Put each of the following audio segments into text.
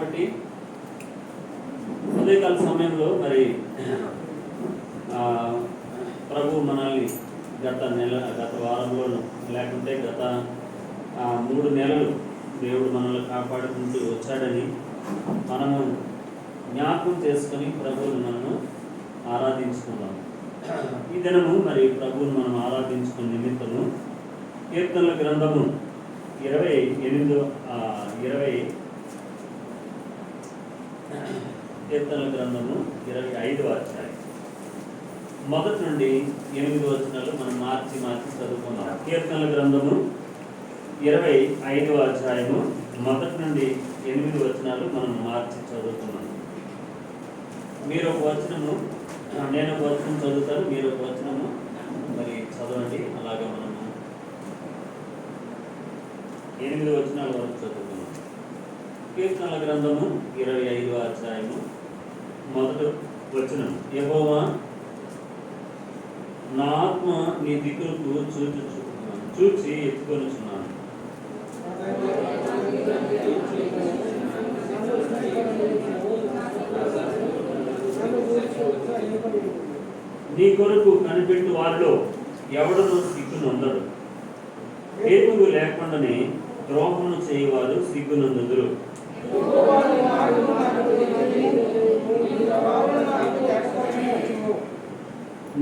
కాబట్టి ఉదయకాల సమయంలో మరి ప్రభు మనల్ని గత వారంలోనూ లేకుంటే గత 3 నెలలు దేవుడు మనల్ని కాపాడుకుంటూ వచ్చాడని మనము జ్ఞాపకం చేసుకొని ప్రభువుని మనము ఆరాధించుకుందాం. ఈ దినము మరి ప్రభువుని మనం ఆరాధించుకునే నిమిత్తము కీర్తనల గ్రంథము 25వ అధ్యాయం మొదటి నుండి 8 వచనాలు మనం మార్చి చదువుకుందాం. కీర్తనల గ్రంథము 25వ అధ్యాయము మొదటి నుండి 8 వచనాలు మనం మార్చి చదువుకున్నాం. మీరు ఒక వచనము, నేను ఒక వచనం చదువుతాను, మీరు ఒక వచనము మరి చదవండి. అలాగే మనము 8 వచనాల వరకు చదువుకున్నాం. కీర్తనల గ్రంథము 25వ అధ్యాయము మొదటి వచనం. యెహోవా, నా ఆత్మ నీ దిక్కులకు చూచి ఎత్తుకొనుచున్నాను. నీ కొరకు కనిపెట్టు వారిలో ఎవడనూ సిగ్గునందడు. హేతువు లేకుండానే ద్రోహమును చేయవారు సిగ్గునందుదురు.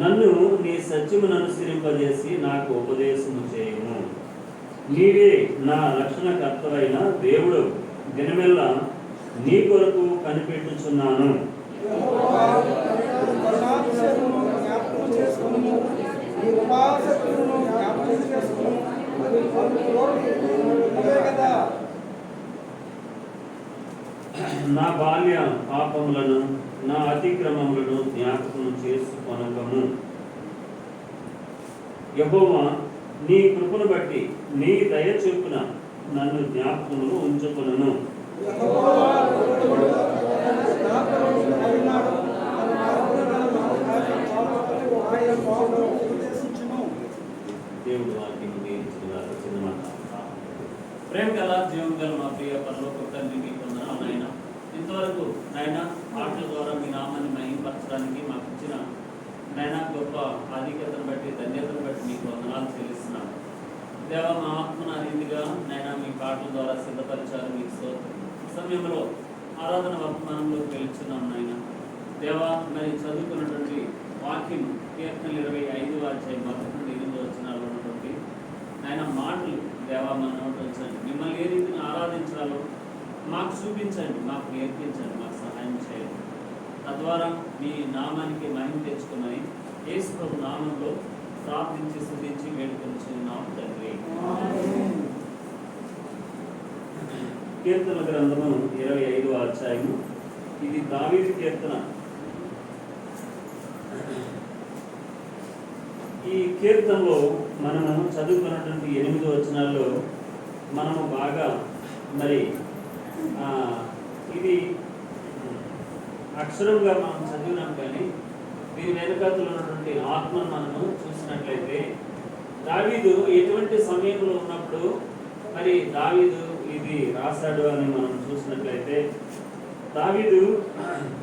నన్ను నీ సత్యమును అనుసరింపజేసి నాకు ఉపదేశము చేయము. నీవే నా రక్షణకర్తవైన దేవుడు. దినమెల్లా నీ కొరకు కనిపెట్టుచున్నాను. నా బాల్య పాపములను నా అతిక్రమములను జ్ఞాపకం చేసుకొనకము. యెహోవా, నీ కృపను బట్టి నీ దయ చొప్పున నన్ను జ్ఞాపకములో ఉంచుకొనును. దేవుడు వాక్యం చిన్నమాట. ప్రేమ గల జీవం గల మా ప్రియ పరలోక తండ్రి, మీకు వందనాలు నాయన. ఇంతవరకు నాయన మాటల ద్వారా మీ నామాన్ని మహిమపరచడానికి మాకు ఇచ్చిన నాయన గొప్ప ఆధిక్యతను బట్టి, ధన్యతను బట్టి మీకు వందనాలు చెల్లిస్తున్నాను. దేవా, మా ఆత్మను అరీతిగా నాయన మీ పాటల ద్వారా సిద్ధపరిచారు. మీకు సమయంలో ఆరాధన వర్తమానంలోకి వెళ్తున్నాం నాయన. దేవా, మరి చదువుకున్నటువంటి వాక్యం కీర్తనలు 25వ అధ్యాయం మొదటి నుండి 8 వచనాల్లో ఉన్నటువంటి నాయన మాటలు దేవా మన నోట ఉంచండి. మిమ్మల్ని ఏ రీతిని ఆరాధించాలో మాకు చూపించండి, మాకు నేర్పించండి, మాకు సహాయం చేయండి. తద్వారా మీ నామానికి మహిమ తెచ్చుకోమని యేసు ప్రభు నామంలో ప్రార్థించి స్తుతించి వేడుకొనుచున్నాము తండ్రి. కీర్తనల గ్రంథము 25వ అధ్యాయము. ఇది దావీదు కీర్తన. ఈ కీర్తనలో మనము చదువుకున్నటువంటి 8 వచనాల్లో మనము బాగా మరి ఇది అక్షరంగా మనం చదివినాం, కానీ దీని వెనుకలో ఉన్నటువంటి ఆత్మను మనము చూసినట్లయితే దావీదు ఎటువంటి సమయంలో ఉన్నప్పుడు మరి దావీదు ఇది రాశాడు అని మనం చూసినట్లయితే, దావీదు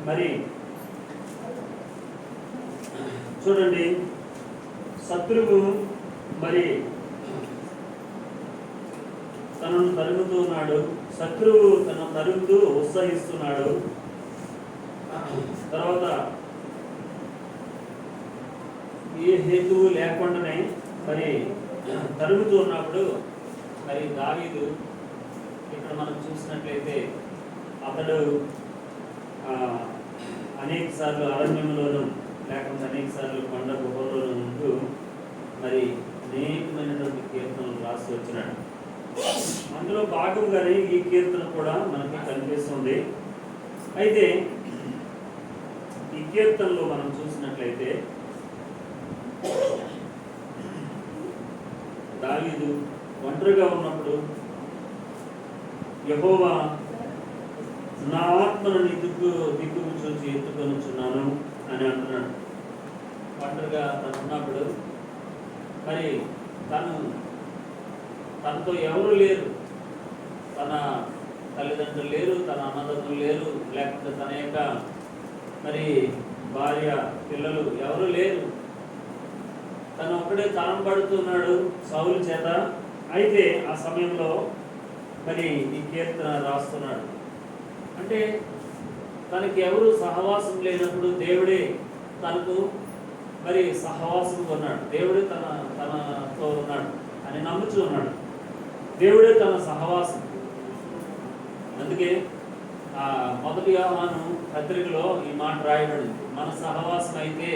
మరి చూడండి, శత్రువు మరి తనను తరుగుతూ ఉన్నాడు. శత్రువు తన తరుగుతూ ఉత్సహిస్తున్నాడు. తర్వాత ఏ హేతువు లేకుండానే మరి తరుగుతూ ఉన్నప్పుడు మరి దావీదు ఇక్కడ మనం చూసినట్లయితే అతడు అనేక సార్లు అరణ్యంలోనూ లేకుంటే అనేక సార్లు కొండ గుహలోనూ ఉంటూ మరి అనేకమైనటువంటి కీర్తనలు రాసి వచ్చినాడు. అందులో భాగంగానే ఈ కీర్తన కూడా మనకి కనిపిస్తుంది. అయితే ఈ కీర్తనలో మనం చూసినట్లయితే దావీదు ఒంటరిగా ఉన్నప్పుడు యెహోవా, నా ఆత్మను నీ దిక్కుకు చూసి ఎత్తుకొనుచున్నాను అని అంటున్నాడు. ఒంటరిగా తను ఉన్నప్పుడు మరి తనతో ఎవరు లేరు, తన తల్లిదండ్రులు లేరు, తన అన్నదమ్ములు లేకపోతే తన యొక్క మరి భార్య పిల్లలు ఎవరు లేరు, తను ఒక్కడే తరంబడుతున్నాడు సౌలు చేత. అయితే ఆ సమయంలో మరి ఈ కీర్తన రాస్తున్నాడు. అంటే తనకి ఎవరు సహవాసం లేనప్పుడు దేవుడే తనకు మరి సహవాసం ఉన్నాడు, దేవుడే తనతో ఉన్నాడు అని నమ్ముతూ ఉన్నాడు. దేవుడే తన సహవాసం. అందుకే మొదటి యోహాను పత్రికలో ఈ మాట రాయబడింది, మన సహవాసం అయితే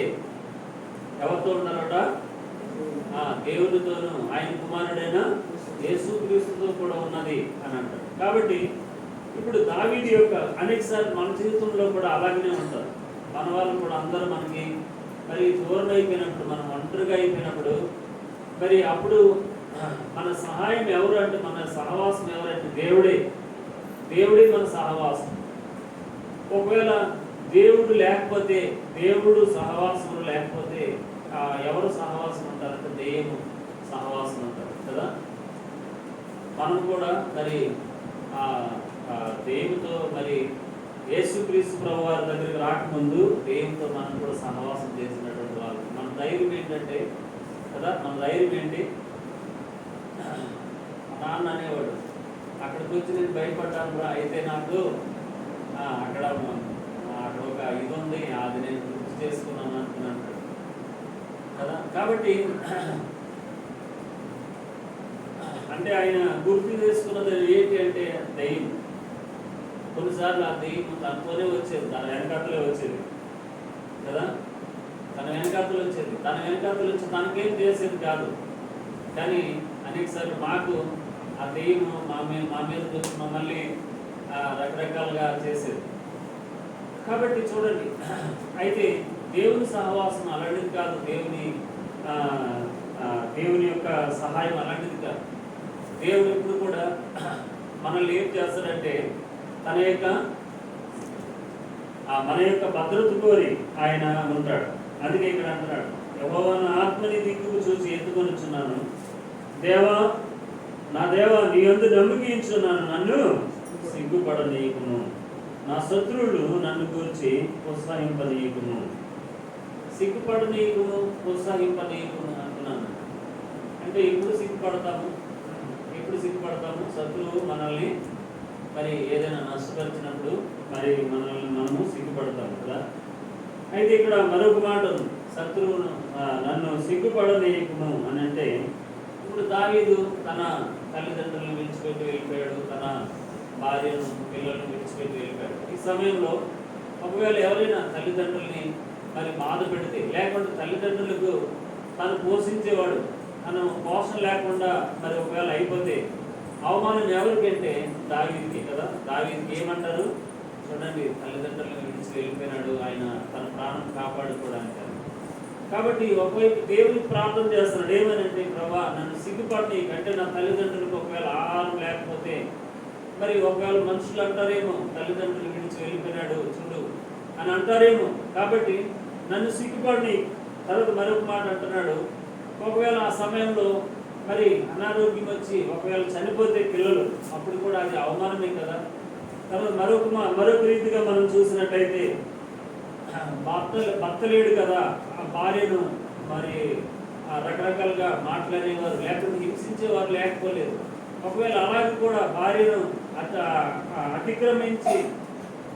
ఎవరితో ఉన్నారట? దేవునితోనూ ఆయన కుమారుడైన యేసుక్రీస్తుతో కూడా ఉన్నది అని అంటారు. కాబట్టి ఇప్పుడు దావీదు యొక్క అనేకసార్లు మన జీవితంలో కూడా అలాగనే ఉంటారు. మన వాళ్ళు కూడా అందరూ మనకి మరి దూరం అయిపోయినప్పుడు, మనం ఒంటరిగా అయిపోయినప్పుడు మరి అప్పుడు మన సహాయం ఎవరు అంటే, మన సహవాసం ఎవరంటే దేవుడే. దేవుడే మన సహవాసం. ఒకవేళ దేవుడు లేకపోతే, దేవుడు సహవాసం లేకపోతే ఎవరు సహవాసం ఉంటారంటే దెయ్యము సహవాసం ఉంటారు కదా. మనం కూడా మరి దేవునితో మరి యేసుక్రీస్తు ప్రభు వారి దగ్గరికి రాకముందు దేవునితో మనం కూడా సహవాసం చేసినటువంటి వాళ్ళు. మన ధైర్యం ఏంటంటే కదా, మన ధైర్యం ఏంటి? నాన్న అనేవాడు, అక్కడికి వచ్చి నేను భయపడ్డాను రా, అయితే నాకు అక్కడ ఒక ఇది ఉంది, అది నేను గుర్తు చేసుకున్నాను అంటున్నాను కదా. కాబట్టి అంటే ఆయన గుర్తు చేసుకున్నది ఏంటి అంటే దెయ్యం. కొన్నిసార్లు ఆ దెయ్యం తనతోనే వచ్చేది, తన వెనకాతలే వచ్చేది కదా, తన వెనకాతలు వచ్చేది. తన వెనకాతలు వచ్చి తనకేం చేసేది కాదు, కానీ అనేకసార్లు మాకు ఆ దెయ్యం మా మీదకి వచ్చి మమ్మల్ని రకరకాలుగా చేసేది. కాబట్టి చూడండి, అయితే దేవుని సహవాసం అలాంటిది కాదు, దేవుని యొక్క సహాయం అలాంటిది కాదు. దేవుడు ఎప్పుడు కూడా మనల్ని ఏం చేస్తాడంటే మన యొక్క భద్రత కోరి ఆయన ఉంటాడు. అందుకే ఇక్కడ అంటున్నాడు, యెహోవా నా ఆత్మని దిక్కుకు చూసి ఎత్తుకొనిచున్నాను, దేవా నా దేవా నీ యందు నమ్మకించున్నాను, నన్ను సిగ్గుపడనీయకుము, నా శత్రువులు నన్ను గూర్చి ప్రోత్సహింపనీయకుము. సిగ్గుపడనీయకుము, ప్రోత్సహింపనీయకుము అంటున్నాను. అంటే ఎప్పుడు సిగ్గుపడతాము? శత్రువు మనల్ని మరి ఏదైనా నష్టపరిచినప్పుడు మరి మనము సిగ్గుపడతాము కదా. అయితే ఇక్కడ మరొక మాట ఉంది, శత్రువును నన్ను సిగ్గుపడనీయకుము అని అంటే, ఇప్పుడు దావీదు తన తల్లిదండ్రులను విడిచిపెట్టి వెళ్ళిపోయాడు, తన భార్యను పిల్లలను విడిచిపెట్టి వెళ్ళిపోయాడు. ఈ సమయంలో ఒకవేళ ఎవరైనా తల్లిదండ్రుల్ని మరి బాధ పెడితే, లేకుంటే తల్లిదండ్రులకు తను పోషించేవాడు తను పోషణ లేకుండా మరి ఒకవేళ అయిపోతే అవమానం ఎవరికంటే దావీదుకి కదా. దావీదుకి ఏమంటారు చూడండి, తల్లిదండ్రులను విడిచి వెళ్ళిపోయినాడు, ఆయన తన ప్రాణం కాపాడుకోవడానికి. కాబట్టి ఒకవైపు దేవునికి ప్రార్థన చేస్తున్నాడు, ఏమనంటే ప్రభా నన్ను సిగ్గుపడి కంటే నా తల్లిదండ్రులకు ఒకవేళ ఆహారం లేకపోతే, మరి ఒకవేళ మనుషులు అంటారేమో తల్లిదండ్రులు విడిచి వెళ్ళిపోయినాడు చూడు అని అంటారేమో, కాబట్టి నన్ను సిగ్గుపడి. తర్వాత మరొక మాట అంటున్నాడు, ఒకవేళ ఆ సమయంలో మరి అనారోగ్యం వచ్చి ఒకవేళ చనిపోతే పిల్లలు, అప్పుడు కూడా అది అవమానమే కదా. తర్వాత మరొక రీతిగా మనం చూసినట్లయితే భర్త లేడు కదా, ఆ భార్యను మరి రకరకాలుగా మాట్లాడేవారు లేకపోతే హింసించేవారు లేకపోలేదు. ఒకవేళ అలాగే కూడా భార్యను అతిక్రమించి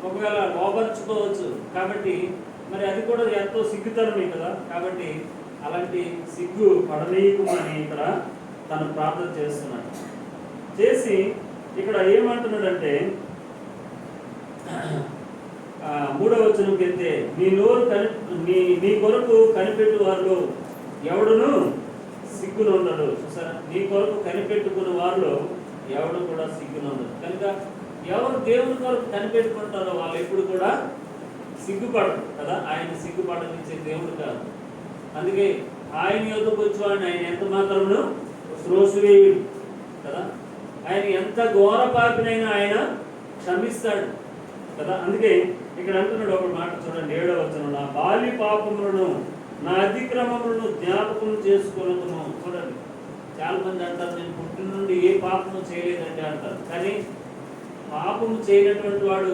ఒకవేళ లోపరుచుకోవచ్చు. కాబట్టి మరి అది కూడా ఎంతో సిగ్గుతరమే కదా. కాబట్టి అలాంటి సిగ్గు పడనీయకుమని ఇక్కడ తను ప్రార్థన చేస్తున్నాడు. చేసి ఇక్కడ ఏమంటున్నాడంటే 3వ వచనంకి వెళ్తే, నీ కొరకు కనిపెట్టు వారిలో ఎవడును సిగ్గునుండడు. చూసారా, నీ కొరకు కనిపెట్టుకున్న వారిలో ఎవడు కూడా సిగ్గునుండడు. కనుక ఎవరు దేవుని కొరకు కనిపెట్టుకుంటారో వాళ్ళు ఎప్పుడు కూడా సిగ్గుపడరు కదా. ఆయన సిగ్గుపడనిచ్చే దేవుడు కాదు. అందుకే ఆయన యొద్దకు వచ్చేవాడిని ఆయన ఎంత మాత్రమును త్రోసివేయుడు కదా. ఆయన ఎంత ఘోర పాపినైనా ఆయన క్షమిస్తాడు కదా. అందుకే ఇక్కడ అంటున్నాడు ఒక మాట చూడండి, 7వ వచనం, నా బాల్య పాపములను నా అతిక్రమములను జ్ఞాపకం చేసుకోవడము. చూడండి, చాలా మంది అంటారు నేను పుట్టిన నుండి ఏ పాపము చేయలేదండి అంటారు. కానీ పాపము చేయనటువంటి వాడు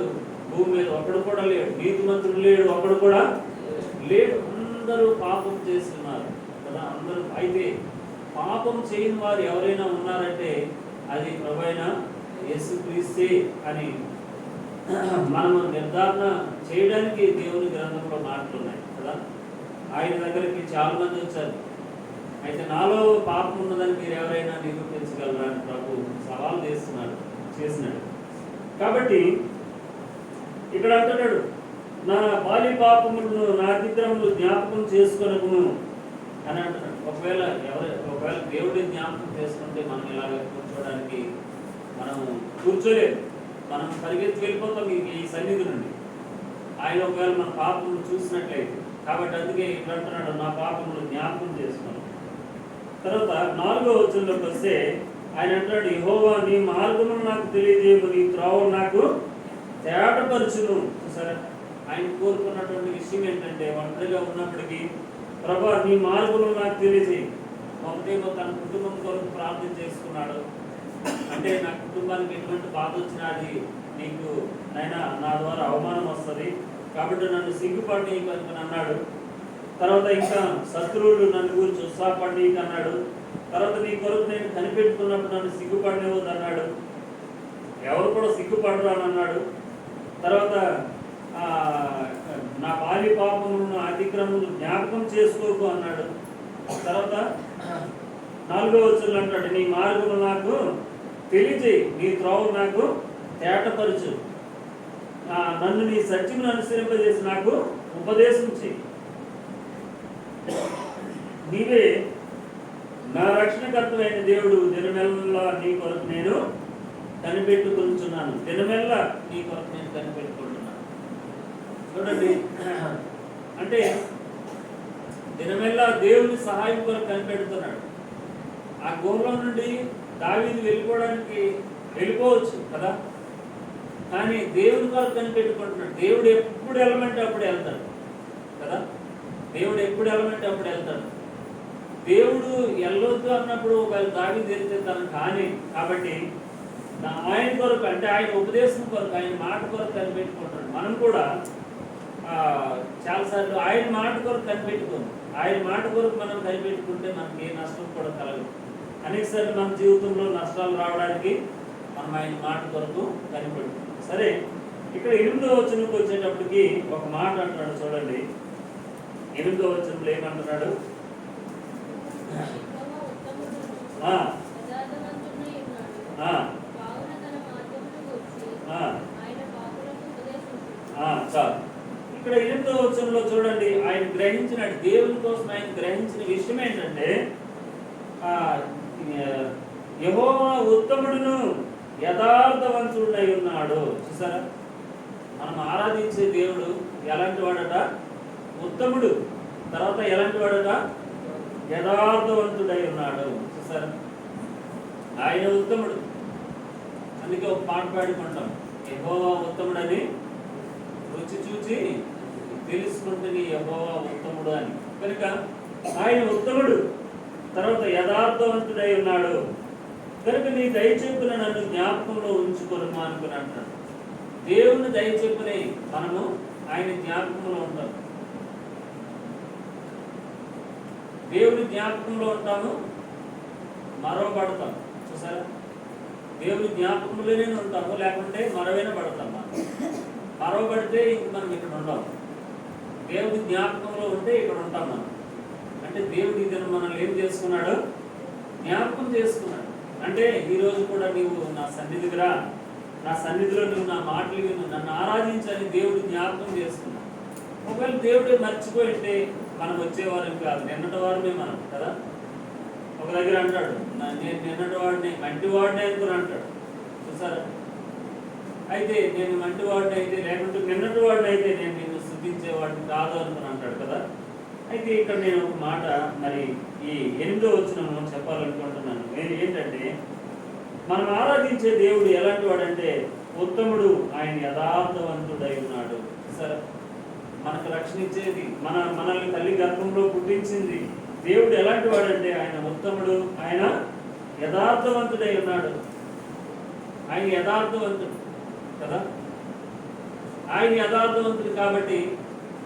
భూమి మీద ఒకడు కూడా లేడు, నీతిమంతుడు లేడు, ఒకడు కూడా లేడు. అందరూ పాపం చేస్తున్నారు కదా, అందరూ. అయితే పాపం చేయని వారు ఎవరైనా ఉన్నారంటే అది ప్రభువైన యేసుక్రీస్తే అని మనము నిర్ధారణ చేయడానికి దేవుని గ్రంథంలో మాటలు ఉన్నాయి కదా. ఆయన దగ్గరికి చాలా మంది వచ్చారు. అయితే నాలో పాపం ఉన్నదని మీరు ఎవరైనా నిరూపించగలరా అని ప్రభు సవాల్ చేసినాడు. కాబట్టి ఇక్కడ అంటున్నాడు, నా బాల్య పాపములను నా అతిక్రమములు జ్ఞాపకం చేసుకొనకును అని అంటున్నాడు. ఒకవేళ దేవుడి జ్ఞాపకం చేసుకుంటే మనం ఇలాగ కూర్చోవడానికి మనం కూర్చోలేదు, మనం పరిగెత్తి వెళ్ళిపోతాం ఈ సన్నిధి నుండి. ఆయన ఒకవేళ మన పాపములు చూసినట్లయితే. కాబట్టి అందుకే ఇక్కడ అంటున్నాడు, నా పాపములు జ్ఞాపకం చేసుకున్నాను. తర్వాత 4వ వచనంలోకి వస్తే ఆయన అంటాడు, యెహోవా నీ మార్గమును నాకు తెలియజేయము, నీ త్రోవను నాకు తేటపరచును. సరే, ఆయన కోరుకున్నటువంటి విషయం ఏంటంటే ఒంటరిగా ఉన్నప్పటికీ ప్రభా నీ మార్గమును నాకు తెలియజేయి. ఒకటేమో తన కుటుంబం కొరకు ప్రార్థన చేసుకున్నాడు. అంటే నా కుటుంబానికి ఎటువంటి బాధ వచ్చినా అది నీకు నైనా నా ద్వారా అవమానం వస్తుంది కాబట్టి నన్ను సిగ్గుపడి కనుక అన్నాడు. తర్వాత ఇంకా శత్రువులు నన్ను గురించి ఉత్సాహపడి అన్నాడు. తర్వాత నీ కొరకు నేను కనిపెట్టుకున్నప్పుడు నన్ను సిగ్గుపడినవద్దు అన్నాడు. ఎవరు కూడా సిగ్గుపడరు అని అన్నాడు. తర్వాత నా బాల్య పాపములను అతిక్రమములు జ్ఞాపకం చేసుకోకు అన్నాడు. తర్వాత 4వ వచనంలో అంటాడు, నీ మార్గము నాకు తెలియజేయి, నీ త్రోవ నాకు తేటపరచు, నన్ను నీ సత్యమును అనుసరింపజేసి నాకు ఉపదేశం చేయి. నీవే నా రక్షణకర్తమైన దేవుడు, దినమెల్లా నీ కొరకు నేను కనిపెట్టుకుంటున్నాను. దినమెల్లా నీ కొరకు నేను కనిపెట్టుకుంటున్నాను. చూడండి, అంటే దినమెల్లా దేవుని సహాయం కొరకు కనిపెడుతున్నాడు. ఆ గుహలో నుండి దావీదు వెళ్ళిపోవచ్చు కదా, కానీ దేవుని కొరకు కనిపెట్టుకుంటున్నాడు. దేవుడు ఎప్పుడు వెళ్ళమంటే అప్పుడు వెళ్తాడు కదా. దేవుడు ఎప్పుడు వెళ్ళమంటే అప్పుడు వెళ్తాడు. దేవుడు వెళ్ళొద్దు అన్నప్పుడు ఒకవేళ దావీదు వెళ్తాను కానీ కాబట్టి ఆయన కొరకు, అంటే ఆయన ఉపదేశం కొరకు, ఆయన మాట కొరకు కనిపెట్టుకుంటాడు. మనం కూడా చాలాసార్లు ఆయన మాట కొరకు కనిపెట్టుకోము. ఆయన మాట కొరకు మనం కనిపెట్టుకుంటే మనకి ఏ నష్టం కూడా కలగదు. అనేకసార్లు మన జీవితంలో నష్టాలు రావడానికి మనం ఆయన మాట కొరకు కనిపెట్టుకుంటాం. సరే, ఇక్కడ 8వ వచనంకి వచ్చేటప్పటికి ఒక మాట అంటున్నాడు. చూడండి, 8వ వచనంలో ఏమంటున్నాడు? చాలు. ఇక్కడ 8వ వచనంలో చూడండి, ఆయన గ్రహించినాడు. దేవుని కోసం ఆయన గ్రహించిన విషయం ఏంటంటే యెహోవా ఉత్తముడును యథార్థవంతుడై ఉన్నాడు. చూసారా, మనం ఆరాధించే దేవుడు ఎలాంటి వాడట? ఉత్తముడు. తర్వాత ఎలాంటి వాడట? యథార్థవంతుడై ఉన్నాడు. చూసారా, ఆయన ఉత్తముడు. అందుకే ఒక పాట పాడుకుంటాం, యెహోవా ఉత్తముడని రుచి చూచి తెలుసుకుంటుంది యెహోవా ఉత్తముడు అని. కనుక ఆయన ఉత్తముడు, తర్వాత యథార్థవంతుడై ఉన్నాడు. కనుక నీ దయచేపున నన్ను జ్ఞాపకంలో ఉంచుకోను అనుకుని అంటాడు. దేవుని దయచేపుని మనము ఆయన జ్ఞాపకంలో ఉంటాం. దేవుని జ్ఞాపకంలో ఉంటాము, మరవబడతాం. చూసారా, దేవుని జ్ఞాపకంలోనే ఉంటాము, లేకుంటే మరవైనా పడతాం. మరవబడితే ఇంక మనం ఇక్కడ ఉంటాం. దేవుని జ్ఞాపకంలో ఉంటే ఇక్కడ ఉంటాం మనం. అంటే దేవుడు ఇతను మనల్ని ఏం చేసుకున్నాడు? జ్ఞాపకం చేసుకున్నాడు. అంటే ఈరోజు కూడా నీవు నా సన్నిధికి రా, నా సన్నిధిలో నువ్వు నా మాటలు విను, నన్ను ఆరాధించని దేవుడు జ్ఞాపకం చేసుకున్నాడు. ఒకవేళ దేవుడే మర్చిపోయింటే మనం వచ్చేవారం కాదు, నిన్నటి వారమే మనం కదా. ఒక దగ్గర అంటాడు, నేను నిన్నటి వాడిని మంటివాడిని అనుకుని అంటాడు. చూసారా, అయితే నేను మంటివాడిని అయితే, లేకుంటే నిన్నటి వాడిని అయితే నేను నిన్ను స్తుతించేవాడిని కాదు అనుకుని అంటాడు కదా. అయితే ఇక్కడ నేను ఒక మాట మరి ఈ 8వ వచనం చెప్పాలనుకుంటున్నాను. ఏంటంటే మనం ఆరాధించే దేవుడు ఎలాంటి వాడంటే ఉత్తముడు, ఆయన యథార్థవంతుడై ఉన్నాడు. సరే, మనకు రక్షణ ఇచ్చేది, మనల్ని తల్లి గర్భంలో పుట్టించింది దేవుడు ఎలాంటి వాడంటే ఆయన ఉత్తముడు, ఆయన యథార్థవంతుడై ఉన్నాడు. ఆయన యథార్థవంతుడు కదా. ఆయన యథార్థవంతుడు కాబట్టి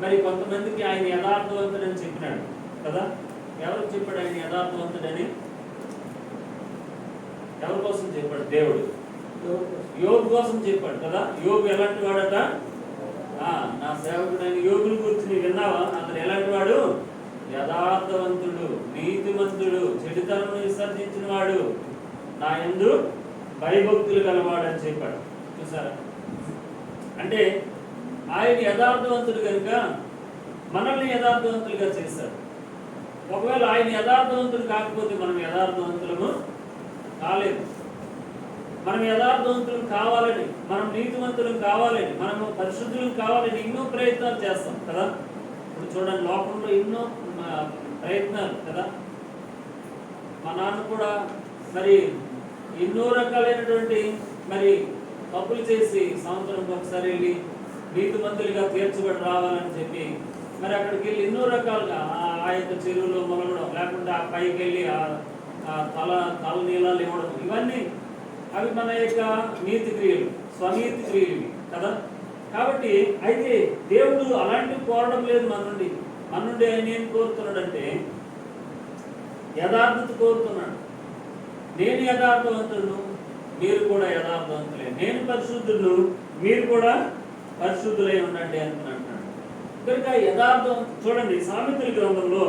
మరి కొంతమందికి ఆయన యథార్థవంతుడని చెప్పినాడు కదా. ఎవరికి చెప్పాడు ఆయన యథార్థవంతుడని? ఎవరి కోసం చెప్పాడు? దేవుడు యోబు కోసం చెప్పాడు కదా. యోబు ఎలాంటి వాడట? నా సేవకుడైన యోబుని గురించి నీవు విన్నావా? అతను ఎలాంటి వాడు? యథార్థవంతుడు, నీతిమంతుడు, చెడుతనం విసర్జించిన వాడు, నా యందు భయభక్తులు గలవాడు అని చెప్పాడు. చూసారా? అంటే ఆయన యథార్థవంతుడు కనుక మనల్ని యథార్థవంతులుగా చేశాడు. ఒకవేళ ఆయన యథార్థవంతుడు కాకపోతే మనం యథార్థవంతులము కాలేదు. మనం యథార్థవంతులు కావాలని, మనం నీతివంతులు కావాలని, మనము పరిశుద్ధులు కావాలని ఎన్నో ప్రయత్నాలు చేస్తాం కదా. ఇప్పుడు చూడండి, లోకంలో ఎన్నో ప్రయత్నాలు కదా. మా నాన్న కూడా మరి ఎన్నో రకాలైనటువంటి మరి తప్పులు చేసి సంవత్సరం ఒకసారి వెళ్ళి నీతిమంతులుగా తీర్చబడి రావాలని చెప్పి మరి అక్కడికి వెళ్ళి ఎన్నో రకాలుగా ఆ యొక్క చెరువులో మొలగడం, లేకుంటే ఆ పైకి వెళ్ళి తల నీళ్ళాలు ఇవ్వడం, ఇవన్నీ అవి మన యొక్క నీతి క్రియలు, స్వనీతి క్రియలు కదా. కాబట్టి అయితే దేవుడు అలాంటివి కోరడం లేదు మన నుండి. మన నుండి ఆయన ఏం కోరుతున్నాడంటే యథార్థత కోరుతున్నాడు. నేను యథార్థవంతుడు, మీరు కూడా యథార్థవంతులే. నేను పరిశుద్ధుడు, మీరు కూడా పరిశుద్ధులై ఉండండి అంటున్నాడు. కనుక యథార్థం చూడండి, సామెతల గ్రంథంలో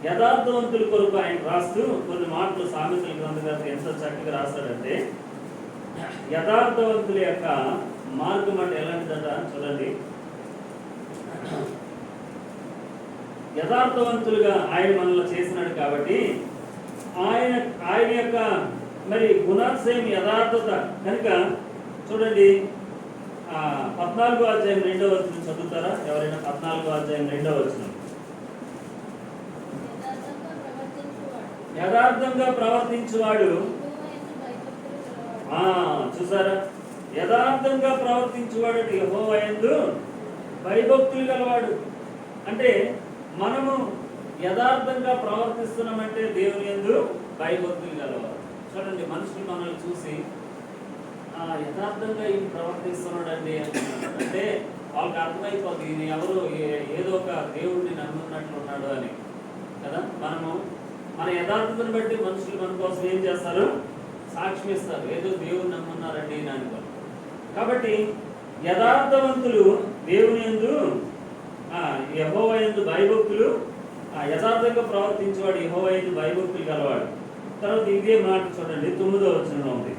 యథార్థవంతుల కొరకు ఆయన రాస్తూ కొన్ని మాటలు సామెతల గ్రంథం గారు ఎంత చక్కగా రాస్తాడంటే, యథార్థవంతుల యొక్క మార్గం అంటే ఎలాంటిదట చూడండి. యథార్థవంతులుగా ఆయన మనల్ని చేసినాడు కాబట్టి ఆయన యొక్క మరి గుణాశయం యథార్థత కనుక చూడండి. 14వ అధ్యాయం 2వ వచనం చదువుతారా ఎవరైనా? 14వ అధ్యాయం 2వ వచనం. యథార్థంగా ప్రవర్తించువాడు, చూసారా, యథార్థంగా ప్రవర్తించువాడు యెహోవా యందు భయభక్తులు గలవాడు. అంటే మనము యథార్థంగా ప్రవర్తిస్తున్నామంటే దేవుని యందు భయభక్తులు గలవాడు. చూడండి, మనుషులు మనల్ని చూసి యథార్థంగా ఈయన ప్రవర్తిస్తున్నాడు అండి అంటే వాళ్ళకి అర్థమైపోతుంది ఈయన ఎవరు ఏదో ఒక దేవుడిని నమ్మున్నట్లు ఉన్నాడు అని కదా. మనము మన యథార్థతను బట్టి మనుషులు మన కోసం ఏం చేస్తారు? సాక్ష్యం ఇస్తారు, ఏదో దేవుని నమ్మున్నారండి అని అనుకో. కాబట్టి యథార్థవంతులు దేవుని యందు యెహోవా యందు భయభక్తులు, యథార్థంగా ప్రవర్తించేవాడు యెహోవా యందు భయభక్తులు గలవాడు. తర్వాత ఇదే మాట చూడండి, 9వ వచనంలో ఉంది.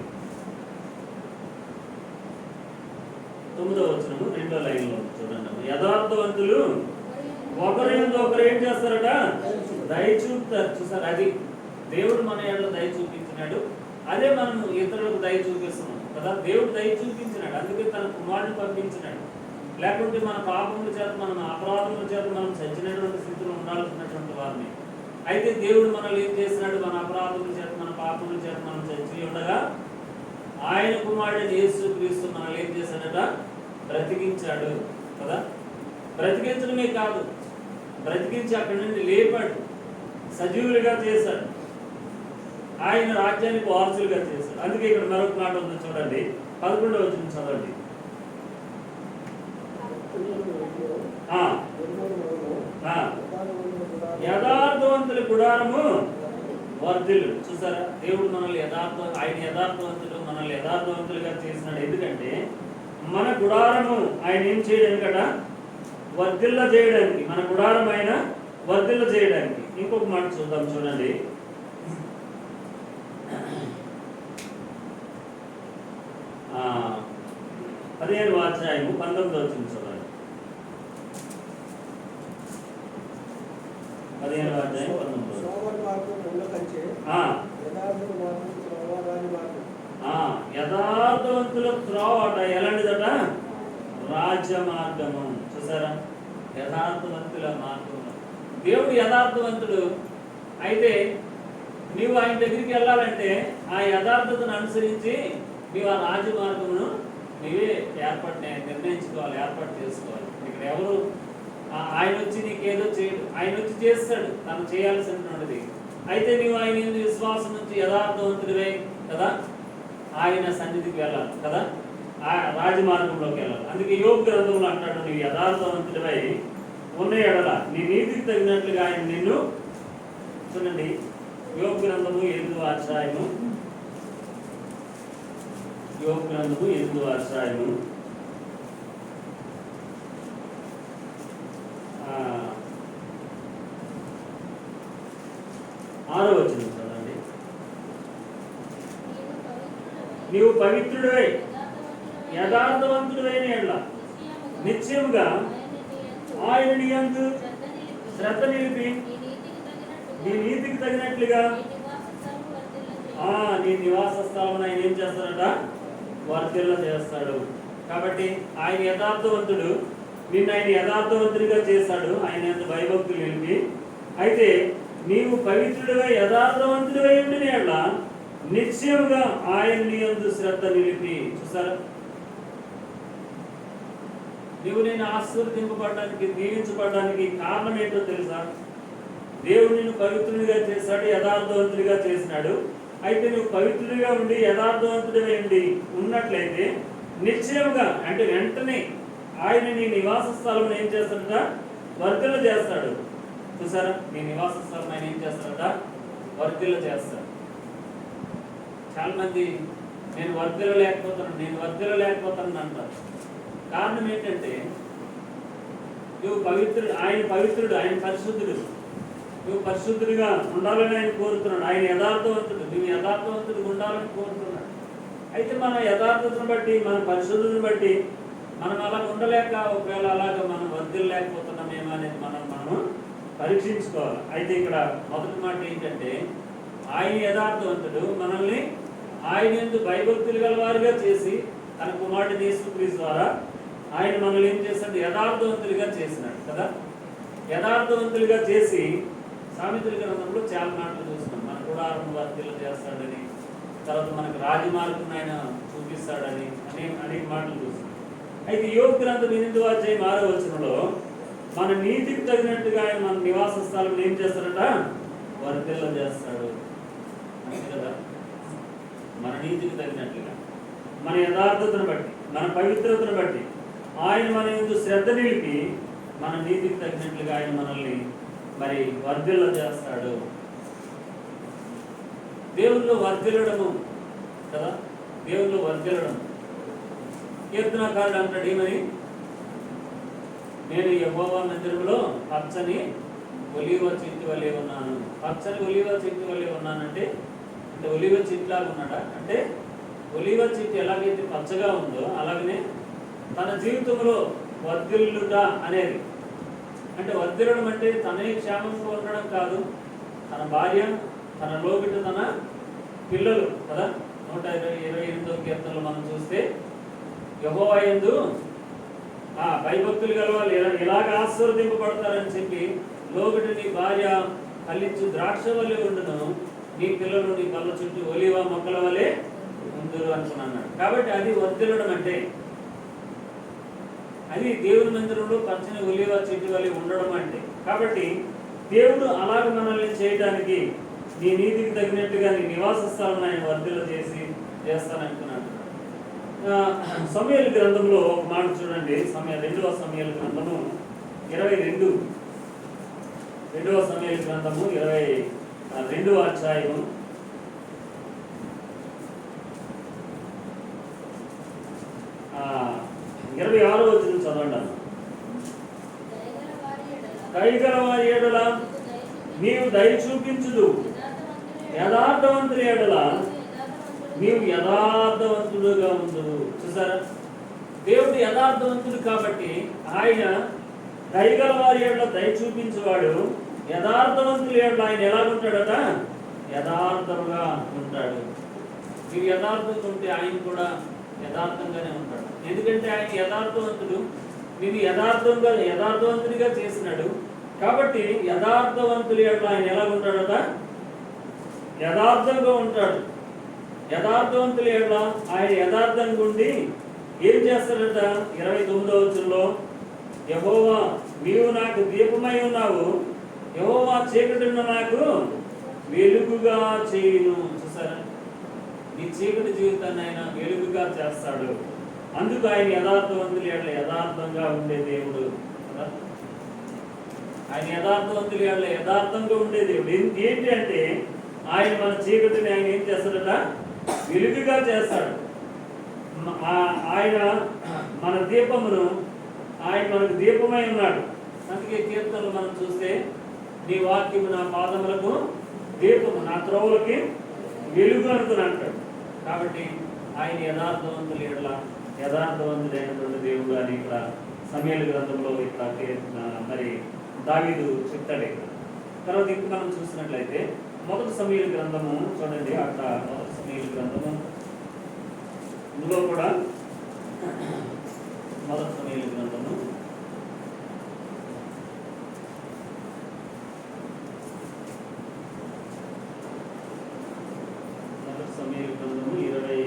9వ వచనము 2వ లైన్లో చూడండి. యథార్థవంతులు ఒకరి యందు ఒకరు ఏం చేస్తారట? దయ చూపుతారు. చూసారు, అది దేవుడు మన యందు దయ చూపించినాడు. అదే మనం ఇతరులకు దయ చూపిస్తున్నాం కదా. దేవుడు దయ చూపించినాడు, అందుకే తన కుమారుని పంపించినాడు. లేకుంటే మన పాపముల చేత, మన అపరాధముల చేత మనం చచ్చినటువంటి స్థితిలో ఉండాల్సినటువంటి వారిని. అయితే దేవుడు మనల్ని ఏం చేసినాడు? మన అపరాధముల చేత, మన పాపముల చేత మనం చచ్చి ఉండగా ఆయన కుమారుడు యేసుక్రీస్తు మనల్ని ఏం చేశాడట? బ్రతికించాడు కదా. బ్రతికించడమే కాదు, బ్రతికించి అక్కడి నుండి లేపాడు, సజీవులుగా చేశాడు, ఆయన రాజ్యానికి వారసులుగా చేశాడు. అందుకే ఇక్కడ మరొక మాట ఉంది చూడండి, 11వ వచనం చదవండి. యథార్థవంతుల గుడారము వర్ధిల్లు. చూసారా, దేవుడు మనల్ని ఆయన యథార్థవంతుడు, మనల్ని యథార్థవంతులుగా చేసినాడు. ఎందుకంటే మన గుడారము ఆయన ఏం చేయడానికట? వర్ధిల్ల చేయడానికి. మన గుడారం ఆయన వర్ధిల్ల చేయడానికి. ఇంకొక మాట చూద్దాం చూడండి. ఆ 15వ అధ్యాయము 19వ వచనం చూడండి. 15వ అధ్యాయం 19వ యథార్థవంతుల త్రోవట ఎలాంటిదట? రాజ్య మార్గము. చూసారా, యథార్థవంతుల మార్గము. దేవుడు యథార్థవంతుడు. అయితే నీవు ఆయన దగ్గరికి వెళ్ళాలంటే ఆ యథార్థతను అనుసరించి నీవు ఆ రాజ్య మార్గమును నీవే నిర్ణయించుకోవాలి, ఏర్పాటు చేసుకోవాలి. ఇక్కడ ఎవరు ఆయన వచ్చి నీకేదో చేయడు, ఆయన వచ్చి చేస్తాడు తను చేయాల్సినటువంటిది. అయితే నీవు ఆయన విశ్వాసం నుంచి యథార్థవంతుడివే కదా ఆయన సన్నిధికి వెళ్ళాలి కదా. ఆ రాజమార్గంలోకి వెళ్ళాలి. అందుకే యోబు గ్రంథంలో అంటాడు, నువ్వు యథార్థవంతుడివై ఉన్న ఎడల నీ నీతికి తగినట్లుగా ఆయన నిన్ను. చూడండి, యోబు గ్రంథము 8వ అధ్యాయము, యోబు గ్రంథము 8వ అధ్యాయము 6వ వచనం చూడండి. నీవు పవిత్రుడివై యథార్థవంతుడైన ఎడల నిశ్చయముగా ఆయన నీ యందు శ్రద్ధ నిలిపి నీ నీతికి తగినట్లుగా నీ నివాస స్థలం ఆయన ఏం చేస్తాడట, వర్ధిల్ల చేస్తాడు. కాబట్టి ఆయన యథార్థవంతుడు, నిన్ను ఆయన యథార్థవంతుడిగా చేశాడు, ఆయన యందు భయభక్తులు నిలిపి. అయితే నీవు పవిత్రుడివై యథార్థవంతుడివై ఉండిన ఎడల నిశ్చయముగా ఆయన నీ యందు శ్రద్ధ నిలిపి. చూసారా, నీవు నేను ఆశీర్వదింపబడడానికి, దీవించబడడానికి కారణం ఏంటో తెలుసా? దేవుడు నిన్ను పవిత్రుడిగా చేశాడు, యథార్థవంతుడిగా చేసినాడు. అయితే నువ్వు పవిత్రుడిగా ఉండి యథార్థవంతుడిగా ఉండి ఉన్నట్లయితే నిశ్చయంగా, అంటే వెంటనే ఆయన నీ నివాస స్థలం ఏం చేస్తాడట, వర్ధిల్ల చేస్తాడు. చూసారా, నీ నివాస స్థలం ఆయన ఏం చేస్తాడట, వర్ధిల్ల చేస్తాడు. చాలా మంది నేను వర్ధిల్ల లేకపోతాను అంటారు. కారణం ఏంటంటే, నువ్వు పవిత్రుడు, ఆయన పవిత్రుడు, ఆయన పరిశుద్ధుడు, నువ్వు పరిశుద్ధుడిగా ఉండాలని ఆయన కోరుతున్నాడు. ఆయన యథార్థవంతుడు, నువ్వు యథార్థవంతుడిగా ఉండాలని కోరుతున్నాడు. అయితే మన యథార్థతను బట్టి, మన పరిశుద్ధుని బట్టి మనం అలా ఉండలేక, ఒకవేళ అలాగా మనం వర్ధిల్లలేకపోతున్నామేమో అనేది మనము పరీక్షించుకోవాలి. అయితే ఇక్కడ మొదటి మాట ఏంటంటే, ఆయన యథార్థవంతుడు, మనల్ని ఆయన యందు భయభక్తులు గలవారుగా చేసి తన కుమారుడు యేసుక్రీస్తు ద్వారా ఆయన మనల్ని ఏం చేస్తాడు, యథార్థవంతులుగా చేసినాడు కదా. యథార్థవంతులుగా చేసి సామెతల గ్రంథంలో చాలా మాటలు చూస్తున్నాం. మన గుడారం వర్ధిల్ల చేస్తాడని, తర్వాత మనకు రాజమార్గం ఆయన చూపిస్తాడని అనేక మాటలు చూస్తున్నాం. అయితే యోబు గ్రంథం 8వ అధ్యాయం 6వ వచనంలో మన నీతికి తగినట్టుగా ఆయన మన నివాస స్థలం ఏం చేస్తాడట, వర్ధిల్ల చేస్తాడు అంతే కదా. మన నీతికి తగినట్లుగా, మన యథార్థతను బట్టి, మన పవిత్రతను బట్టి ఆయన మన యందు శ్రద్ధ నిలిపి మన నీతికి తగినట్లుగా ఆయన మనల్ని మరి వర్ధిల్ల చేస్తాడు. దేవుల్లో వర్ధిల్లడము కదా, దేవుల్లో వర్ధిల్లడం. కీర్తనకారుడు అంటాడు ఏమని, నేను యెహోవా మందిరంలో పచ్చని ఒలీవ చెట్టు వలె ఉన్నాను. పచ్చని ఒలీవ చెట్టు వలె ఉన్నానంటే, అంటే ఒలీవ చెట్టులాగా ఉన్నాడా అంటే, ఒలీవ చెట్టు ఎలాగైతే పచ్చగా ఉందో అలాగనే తన జీవితంలో వర్ధిల్లుట అనేది, అంటే వర్ధిల్లడం అంటే తనే క్షేమంగా ఉండడం కాదు, తన భార్య, తన లోబిడ్డ, తన పిల్లలు కదా. 128వ కీర్తనలో మనం చూస్తే, యెహోవా యందు భయభక్తులు గల వాళ్ళు ఎలాగ ఆశీర్వదింపబడతారని చెప్పి, లోబిడ్డ నీ భార్య ఫలించు ద్రాక్ష వలె ఉండును, నీ పిల్లలు నీ కళ్ళ చుట్టూ ఒలీవ మొక్కల వలె ఉందురు అనుకున్నాడు. కాబట్టి అది వర్ధిల్లడం అంటే, అది దేవుని మందిరంలో పచ్చని ఒలీవ చెట్టు వలె ఉండడం అంటే. కాబట్టి దేవుడు అలాగ మనల్ని చేయడానికి, నీ నీతికి తగినట్టుగా నీ నివాస స్థలం ఆయన వర్ధిల్ల చేస్తానంటున్నాడు. సమూయేలు గ్రంథంలో ఒక మాట చూడండి, 2వ సమూయేలు గ్రంథము 22, 2వ సమూయేలు గ్రంథము 22వ అధ్యాయము 26వ వచనం చదవండి. దయగల వారి ఎడల నీవు దయ చూపించుదు, యథార్థవంతుని ఎడల నీవు యథార్థవంతుడుగా ఉండు. చూసారా, దేవుడు యథార్థవంతుడు కాబట్టి ఆయన దయగల వారి ఎడల దయ చూపించేవాడు. యథార్థవంతులు ఎడల ఆయన ఎలా ఉంటాడట, యథార్థంగా ఉంటాడు. నీవు యథార్థంగా ఉంటే ఆయన కూడా యథార్థంగానే ఉంటాడు. ఎందుకంటే ఆయన యథార్థవంతుడు, నేను యథార్థవంతుడిగా చేసినాడు. కాబట్టి యథార్థవంతులు ఎడల ఆయన ఎలా ఉంటాడట, యథార్థంగా ఉంటాడు. యథార్థవంతులు ఎడల ఆయన యథార్థంగా ఉండి ఏం చేస్తాడట, 29వ వచనంలో, యెహోవా నీవు నాకు దీపమై ఉన్నావు, యెహోవా చీకటిని నాకు వెలుగుగా చేయును. చూసారా, నీ చీకటి జీవితాన్ని ఆయన వెలుగుగా చేస్తాడు. అందుకు ఆయన యథార్థవంతులు ఎడల యథార్థంగా ఉండే దేవుడు కదా. ఆయన యథార్థవంతులు ఎడల యథార్థంగా ఉండే దేవుడు. ఏంటి అంటే ఆయన మన చీకటిని ఆయన ఏం చేస్తాడట? వెలుగుగా చేస్తాడు. ఆయన మన దీపమును, ఆయన మనకు దీపమై ఉన్నాడు. అందుకే కీర్తనలు మనం చూస్తే నీ వాక్యము నా పాదములకు దీపము, నా త్రోవులకి వెలుగు అనుకుని అంటాడు. కాబట్టి ఆయన యథార్థవంతులు ఎడల యథార్థవంతుడైనటువంటి దేవుడు అని ఇక్కడ సమూయేలు గ్రంథంలో ఇక్కడ మరి దావీదు చెప్తాడు. ఇక్కడ తర్వాత ఇంకా మనం చూసినట్లయితే మొదటి సమూయేలు గ్రంథము చూడండి. అక్కడ మొదటి సమూయేలు గ్రంథము ఇందులో కూడా మొదటి సమూయేలు గ్రంథము సమూయేలు గ్రంథము 20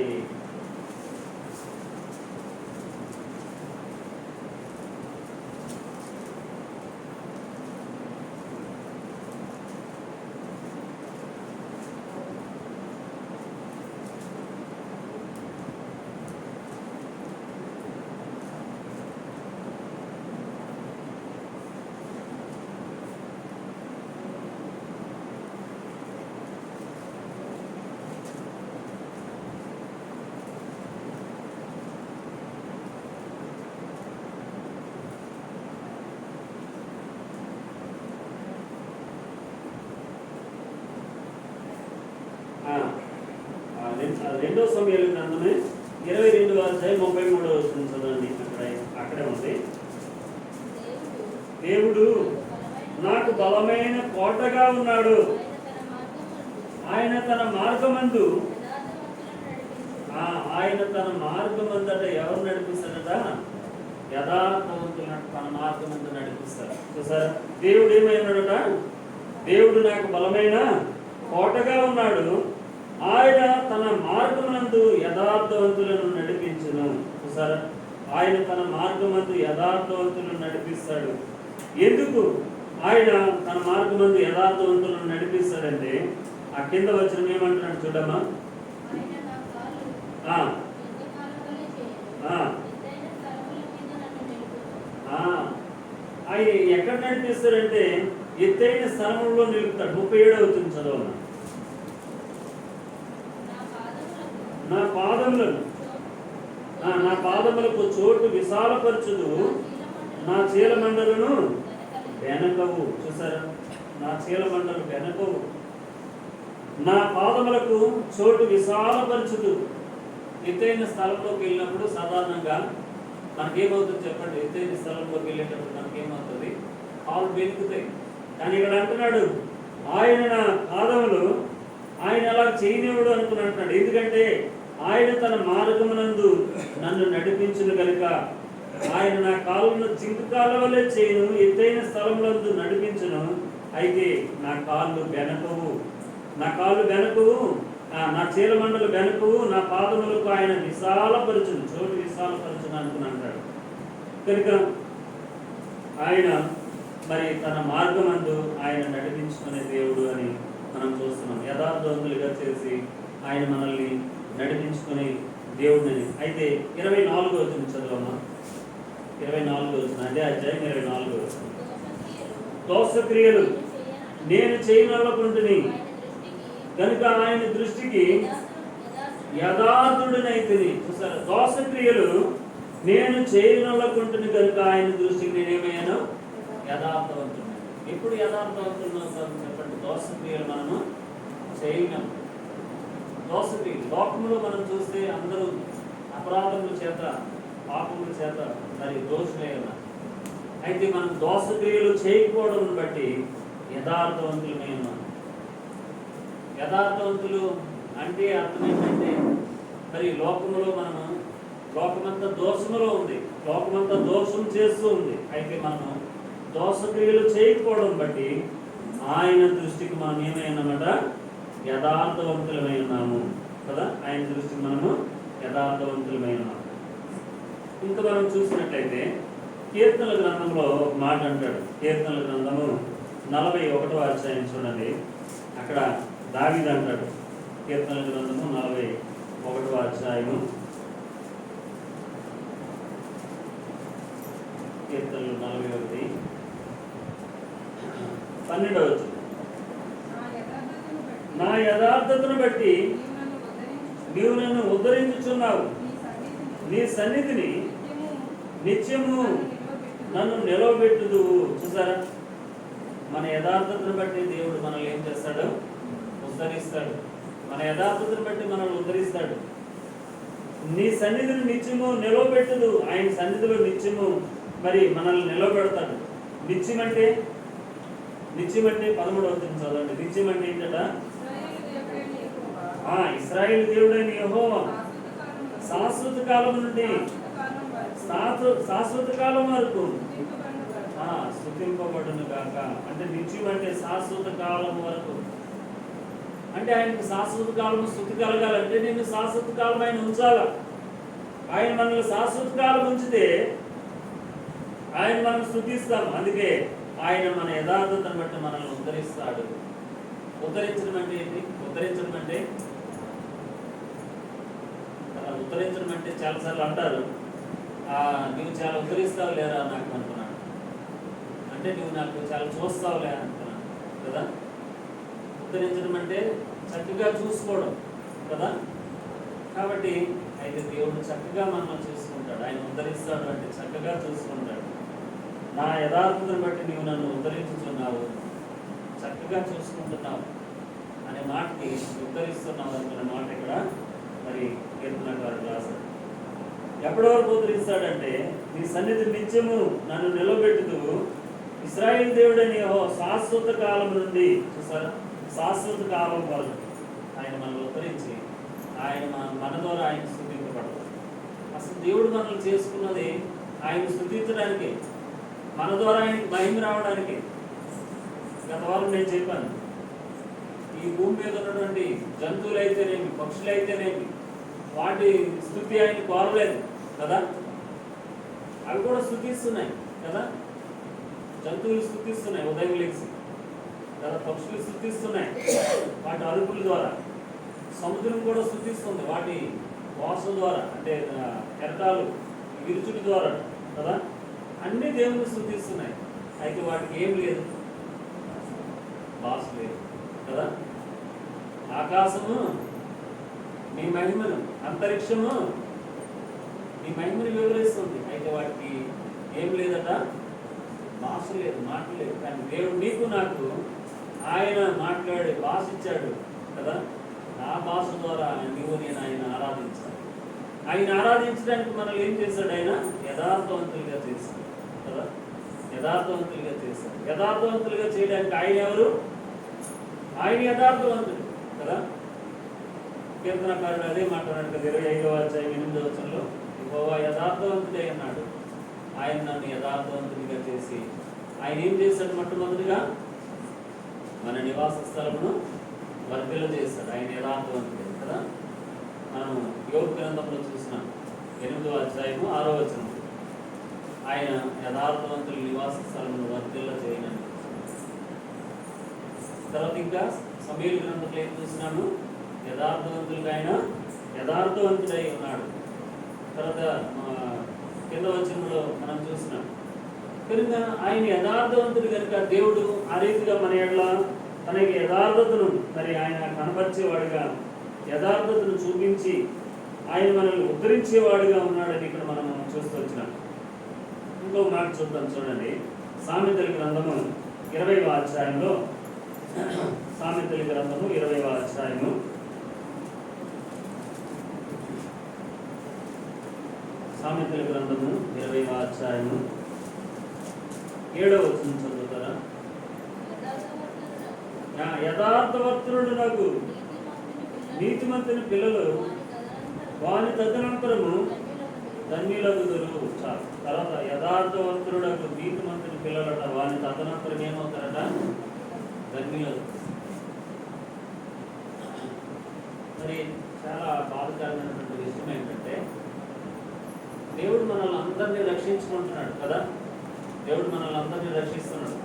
రెండో సమూయేలు గ్రంథమే 22వ అధ్యాయం 33వ వచనం చదవండి. అక్కడే ఉంది. దేవుడు నాకు బలమైన కోటగా ఉన్నాడు, ఆయన తన మార్గమందు ఎవరు నడిపిస్తాడట? యథార్థవంతులను తన మార్గమందు నడిపిస్తాడు. చూసారా, దేవుడు ఏమైనాడట? దేవుడు నాకు బలమైన కోటగా ఉన్నాడు, ఆయన తన మార్గమందు యథార్థవంతులను నడిపించును. చూసారా, ఆయన తన మార్గమందు యథార్థవంతులను నడిపిస్తాడు. ఎందుకు ఆయన తన మార్గమందు యథార్థవంతులను నడిపిస్తాడంటే ఆ కింద వచ్చిన ఏమంటున్నాడు చూడమ్మా. ఆయన ఎక్కడ నడిపిస్తాడంటే ఎత్తైన స్థలంలో నిలుపుతాడు. 37వ వచనం చదవమ్మా. నా పాదములకు చోటు విశాలపరచుదు, నా చీలమండలను వెనకవు. చూసారా, నా చీలమండలు వెనకవు. నా పాదములకు చోటు విశాలపరచుదు. ఎత్తైన స్థలంలోకి వెళ్ళినప్పుడు సాధారణంగా మనకేమవుతుంది చెప్పండి? ఎత్తైన స్థలంలోకి వెళ్ళేటప్పుడు మనకేమవుతుంది? కాళ్ళు బెనుకుతాయి. కానీ ఇక్కడ అంటున్నాడు ఆయన నా పాదములు ఆయన అలా చేయనివుడు అనుకుని అంటున్నాడు. ఎందుకంటే ఆయన తన మార్గమునందు నన్ను నడిపించును కనుక ఆయన నా కాళ్ళను జింకు కాళ్ళ వల్లే చేయను, ఎత్తైన స్థలములందు నడిపించును. అయితే నా కాళ్ళు వెనకవు, నా చీలమండలు వెనకవు, నా పాదములకు ఆయన విశాలపరచును, చోటు విశాలపరచును అనుకుని అంటాడు. కనుక ఆయన మరి తన మార్గమందు ఆయన నడిపించుకునే దేవుడు అని మనం చూస్తున్నాం. యథార్థవంతులుగా చేసి ఆయన మనల్ని నడిపించుకునే దేవుడిని. అయితే 24వ వచనం చదవమ్మా. 24వ వచనం, అదే అధ్యాయం 24వ వచనం. దోషక్రియలు నేను చేయనల్లకుంటుని కనుక ఆయన దృష్టికి యథార్థుడినైతిని. చూసారా, దోషక్రియలు నేను చేయనల్లకుంటుని కనుక ఆయన దృష్టికి నేనేమయ్యాను? యథార్థవంతుడు. ఎప్పుడు యథార్థవంతుడు చెప్పండి? దోషక్రియలు మనము చేయలేము. దోషక్రియలు లోకంలో మనం చూస్తే అందరూ అపరాధముల చేత పాపముల చేత మరి దోషులే కదా. అయితే మనం దోషక్రియలు చేయకపోవడం బట్టి యథార్థవంతులమే ఉన్నాం. యథార్థవంతులు అంటే అర్థం ఏంటంటే మరి లోకమంతా దోషములో ఉంది, లోకమంతా దోషం చేస్తూ ఉంది. అయితే మనము దోషక్రియలు చేయకపోవడం బట్టి ఆయన దృష్టికి మనం ఏమైనామట? యథార్థవంతులమై ఉన్నాము కదా. ఆయన దృష్టికి మనము యథార్థవంతులమై ఉన్నాము. ఇంకా మనం చూసినట్లయితే కీర్తనల గ్రంథంలో ఒక మాట అంటాడు. కీర్తనల గ్రంథము 41వ అధ్యాయం చూడండి. అక్కడ దావీదు అంటాడు. కీర్తనల గ్రంథము 41వ అధ్యాయము కీర్తనలు 41:12. నా యథార్థతను బట్టి నీవు నన్ను ఉద్ధరించుచున్నావు, నీ సన్నిధిని నిత్యము నన్ను నిలవబెట్టుదు. చూసారా, మన యథార్థతను బట్టి దేవుడు మనల్ని ఏం చేస్తాడు? ఉద్ధరిస్తాడు. మన యథార్థతను బట్టి మనల్ని ఉద్ధరిస్తాడు. నీ సన్నిధిని నిత్యము నిలవబెట్టుదు. ఆయన సన్నిధిలో నిత్యము మరి మనల్ని నిలవబెడతాడు. నిత్యం అంటే 13వ వచనం చదవండి. నిత్యం అంటే ఏంటట? ఇశ్రాయేలు దేవుడైన యెహోవా శాశ్వత కాలం నుండి శాశ్వత కాలం వరకు స్తుతింపబడును గాక. అంటే నిత్యం అంటే శాశ్వత కాలం వరకు. అంటే ఆయనకు శాశ్వత కాలం స్తుతి కలగాలంటే నేను శాశ్వత కాలం ఆయన ఉంచాల. ఆయన మనల్ని శాశ్వత కాలం ఉంచితే ఆయన మనం స్తుతిస్తాం. అందుకే ఆయన మన యథార్థతను బట్టి మనల్ని ఉద్ధరిస్తాడు. ఉద్ధరించడం అంటే ఏంటి? ఉద్ధరించడం అంటే చాలాసార్లు అంటారు, నువ్వు చాలా ఉద్ధరిస్తావు లేరా నాకు అనుకున్నాను, అంటే నువ్వు నాకు చాలా చూస్తావులే అనుకున్నాను కదా. ఉద్ధరించడం అంటే చక్కగా చూసుకోవడం కదా. కాబట్టి అయితే దేవుడు చక్కగా మనల్ని చూసుకుంటాడు. ఆయన ఉద్ధరిస్తాడు అంటే చక్కగా చూసుకుంటాడు. నా యథార్థతను బట్టి నీవు నన్ను ఉద్ధరించుతున్నావు, చక్కగా చూసుకుంటున్నావు అనే మాటకి ఉద్ధరిస్తున్నావు అనుకున్న మాట ఇక్కడ మరి కీర్తనకారుడు రాశాడు. ఎప్పటి వరకు ఉద్ధరిస్తాడంటే నీ సన్నిధి నిత్యము నన్ను నిలబెట్టుతూ ఇశ్రాయేలు దేవుడని శాశ్వత కాలం నుండి. చూసారా, శాశ్వత కాలం వరకు ఆయన మనల్ని ఉద్ధరించి ఆయన మన ద్వారా ఆయన స్తుతింపబడతాడు. అసలు దేవుడు మనల్ని చేసుకున్నది ఆయన స్తుతించడానికి, మన ద్వారా ఆయనకి మహిమ రావడానికి. గత వారం నేను చెప్పాను, ఈ భూమి మీద ఉన్నటువంటి జంతువులు అయితేనేమి, పక్షులు అయితేనేమి, వాటి స్తుతి ఆయన కోరలేదు కదా. అవి కూడా స్తుతిస్తున్నాయి కదా. జంతువులు స్తుతిస్తున్నాయి ఉదయం లేచి కదా, పక్షులు స్తుతిస్తున్నాయి వాటి అరుపుల ద్వారా. సముద్రం కూడా స్తుతిస్తుంది వాటి వాస ద్వారా, అంటే కెరటాలు విరుచుడి ద్వారా కదా. అన్ని దేవుని స్తుతిస్తున్నాయి. అయితే వాటికి ఏం లేదు, భాష లేదు కదా. ఆకాశము నీ మహిమను, అంతరిక్షము నీ మహిమను వివరిస్తుంది. అయితే వాటికి ఏం లేదట, భాష లేదు, మాట లేదు. కానీ దేవుడు నీకు నాకు ఆయన మాట్లాడే భాష ఇచ్చాడు కదా. ఆ భాష ద్వారా నీవు నేను ఆయన ఆరాధించాలి. ఆయన ఆరాధించడానికి మనల్ని ఏం చేశాడు? ఆయన యథార్థవంతులుగా చేశాడు కదా. యథార్థవంతులుగా చేశాడు. యథార్థవంతులుగా చేయడానికి ఆయన ఎవరు? ఆయన యథార్థవంతుడు కదా. కీర్తనకారుడు అదే మాట్లాడాడు కదా 25వ అధ్యాయం 8వ వచనంలో, యెహోవా యథార్థవంతుడే అన్నాడు. ఆయన నన్ను యథార్థవంతుడిగా చేసి ఆయన ఏం చేశాడు? మొట్టమొదటిగా మన నివాస స్థలమును వర్ధిల్ల చేశాడు. ఆయన యథార్థవంతుడే కదా. మనం యోబు గ్రంథంలో చూసినాం 8వ అధ్యాయము 6వ వచనం, ఆయన యథార్థవంతుల నివాస స్థలమును వర్ధిల్ల చేయనని. తర్వాత ఇంకా సమూయేలు గ్రంథంలో ఏం చూసినాము? యథార్థవంతులుగా ఆయన యథార్థవంతుడై ఉన్నాడు. తర్వాత కింద వచనంలో మనం చూసినాం కనుక ఆయన యథార్థవంతుడు కనుక దేవుడు ఆ రీతిగా మన ఎడల తనకి యథార్థతను మరి ఆయన కనపరిచేవాడుగా, యథార్థతను చూపించి ఆయన మనల్ని ఉద్ధరించేవాడుగా ఉన్నాడని ఇక్కడ మనం చూస్తూ వచ్చినాం. ఇంకో మాట చూద్దాం, చూడండి. సామెతల గ్రంథము 20వ అధ్యాయంలో, సామెతల గ్రంథము 20వ అధ్యాయము 20వ అధ్యాయము 7వ వచనం చదువుతారా? యథార్థవర్తుడు నాకు నీతిమంతుని పిల్లలు వాని తదనంతరము ధన్యులగుదురు. తర్వాత యథార్థవంతుడు నీతిమంతుని పిల్లలట వాని తదనంతరం ఏమవుతారట? ధన్యులు. మరి చాలా బాధకరమైనటువంటి విషయం ఏంటంటే దేవుడు మనల్ని అందరినీ రక్షించుకుంటున్నాడు కదా. దేవుడు మనల్ని అందరినీ రక్షిస్తున్నాడు.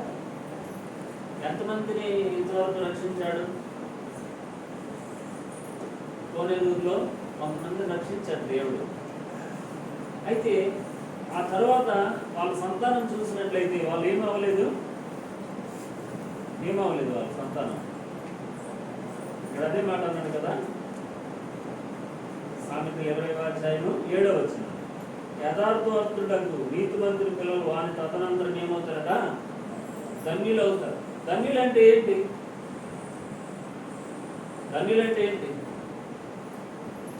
ఎంతమందిని ఇంతవరకు రక్షించాడు? కోనేరులో కొంతమందిని రక్షించాడు దేవుడు. అయితే ఆ తర్వాత వాళ్ళ సంతానం వాళ్ళు ఏమవ్వలేదు వాళ్ళ సంతానం. ఇక్కడ అదే మాట అన్నాడు కదా, సామెతలు 20వ అధ్యాయం 7వ వచనం, యథార్థవంతులకు నీతిమంతుల పిల్లలు వాని తదనంతరం ఏమవుతారట, ధన్యులు అవుతారు. ధన్యులు అంటే ఏంటి?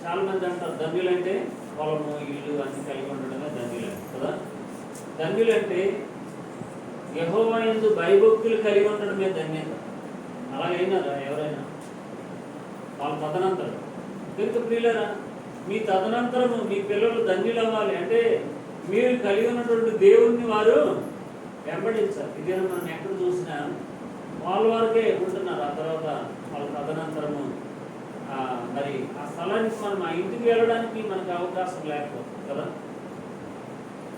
చాలా మంది అంటారు ధన్యులంటే పొలము ఇల్లు అన్ని కలిగి ఉండడమే ధన్యులు కదా. ధన్యులంటే యెహోవా యందు భయభక్తులు కలిగి ఉండడమే ధన్యత. అలాగైనారా ఎవరైనా? వాళ్ళ తదనంతరం. కనుక ప్రియులారా, మీ తదనంతరము మీ పిల్లలు ధన్యులు అవ్వాలి అంటే మీరు కలిగి ఉన్నటువంటి దేవుణ్ణి వారు వెంబడించాలి. ఇదే మనం ఎక్కడ చూసినా వాళ్ళ వరకే ఉంటున్నారు. ఆ తర్వాత వాళ్ళ తదనంతరము మరి ఆ స్థలానికి మనం ఆ ఇంటికి వెళ్ళడానికి మనకు అవకాశం లేకపోతుంది కదా.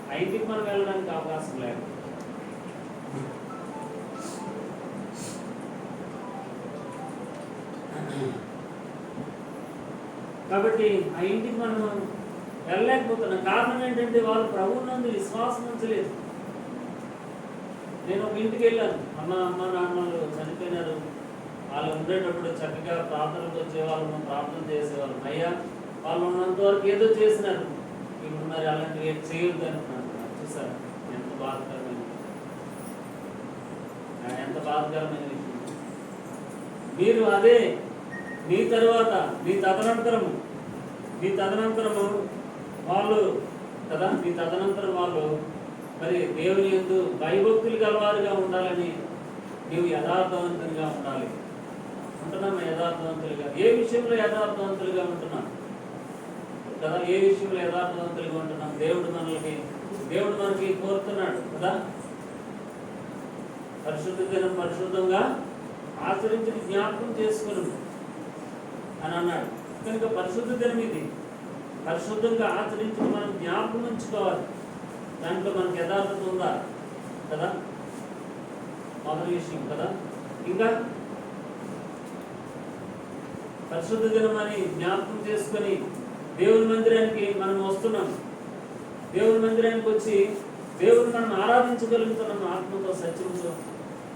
ఆ ఇంటికి మనం వెళ్ళడానికి అవకాశం లేకపోతుంది. కాబట్టి ఆ ఇంటికి మనం వెళ్ళలేకపోతున్నాం. కారణం ఏంటంటే వాళ్ళు ప్రభువునందు విశ్వాసం ఉంచలేదు. నేను ఒక ఇంటికి వెళ్ళాను, అమ్మ నాన్నలు చనిపోయినారు. వాళ్ళు ఉండేటప్పుడు చక్కగా ప్రార్థనకు వచ్చేవాళ్ళము, ప్రార్థన చేసేవాళ్ళం. అయ్యా వాళ్ళు ఉన్నంత వరకు ఏదో చేసినారు, ఇప్పుడు మరి అలాంటివి చేయొద్దు అనుకున్నాను. చూసారు ఎంత బాధకరమైన విషయం. మీరు అదే మీ తర్వాత మీ తదనంతరము వాళ్ళు కదా, మీ తదనంతరం వాళ్ళు మరి దేవుని యందు భయభక్తులు గలవారుగా ఉండాలని నీవు యథార్థవంతులుగా ఉండాలి. ఉంటున్నామా యథార్థవంతులుగా? ఏ విషయంలో యథార్థవంతులుగా ఉంటున్నాం కదా? ఏ విషయంలో యథార్థవంతులుగా ఉంటున్నాం? దేవుడు మనకి కోరుతున్నాడు కదా, పరిశుద్ధ దినం పరిశుద్ధంగా ఆచరించి జ్ఞాపకం చేసుకుని అని అన్నాడు. కనుక పరిశుద్ధ దినం ఇది, పరిశుద్ధంగా ఆచరించి మనం జ్ఞాపకం ఉంచుకోవాలి. దాంట్లో మనకి యథార్థత ఉందా కదా, మొదటి విషయం కదా. ఇంకా పరిశుద్ధ దినం అని జ్ఞాపకం చేసుకొని దేవుని మందిరానికి మనం వస్తున్నాం. దేవుని మందిరానికి వచ్చి దేవుని మనం ఆరాధించగలుగుతున్నాం ఆత్మతో సత్యంతో.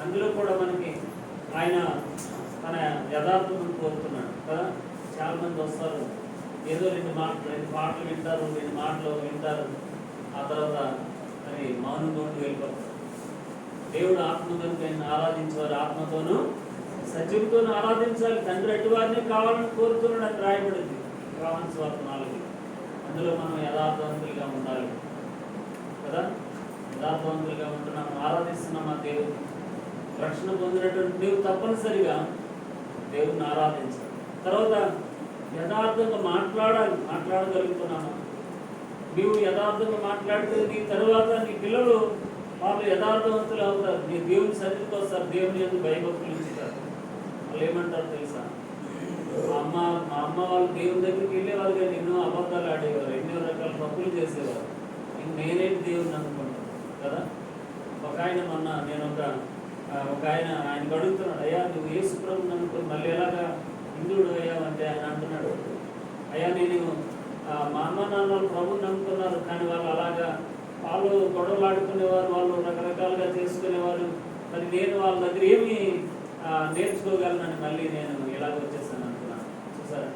అందులో కూడా మనకి ఆయన తన యథార్థతను కోరుతున్నాడు కదా. చాలా మంది వస్తారు, ఏదో 2 పాటలు వింటారు, 2 మాటలు వింటారు, ఆ తర్వాత అది మౌనంగా ఉండి వెళ్ళిపోతారు. దేవుడు ఆత్మ కనుక ఆరాధించేవారు ఆత్మతోనూ సజీవుతోనూ ఆరాధించాలి. తండ్రి అటు వారిని కావాలని కోరుతున్నాడు అని రాయబడింది యోహాను సువార్త 4. అందులో మనం యథార్థవంతులుగా ఉండాలి కదా. యథార్థవంతులుగా ఉంటున్నాం, ఆరాధిస్తున్నాం ఆ దేవుడు. రక్షణ పొందినటువంటి నీవు తప్పనిసరిగా దేవుడిని ఆరాధించాలి. తర్వాత యథార్థంగా మాట్లాడగలుగుతున్నాము. నీవు యథార్థంగా మాట్లాడితే నీ తర్వాత నీ పిల్లలు వాళ్ళు యథార్థవంతులు అవుతారు. నీ దేవుని సన్నిధికి వస్తారు, దేవుని యందు భయభక్తులు ఉంచుతారు. వాళ్ళు ఏమంటారు తెలుసా? మా అమ్మ వాళ్ళు దేవుని దగ్గరికి వెళ్ళేవాళ్ళు కానీ ఎన్నో అబద్ధాలు ఆడేవారు, ఎన్నో రకాల తప్పులు చేసేవారు. నేనేంటి దేవుడిని అనుకుంటాను కదా. ఒక ఆయన మొన్న నేను ఒక ఆయనకు అడుగుతున్నాడు, అయ్యా నువ్వు యేసు ప్రభువుని అనుకుని మళ్ళీ ఎలాగా హిందువుడు అయ్యావు అంటే ఆయన అంటున్నాడు, అయ్యా నేను మా అమ్మ నాన్నలు ప్రభువుని నమ్ముకున్నారు, కానీ వాళ్ళు అలాగా వాళ్ళు గొడవలు ఆడుకునేవారు, వాళ్ళు రకరకాలుగా చేసుకునేవారు. మరి నేను వాళ్ళ దగ్గర ఏమి నేర్చుకోగలనని మళ్ళీ నేను ఇలాగ వచ్చేసాను అంటున్నాను. చూసారా?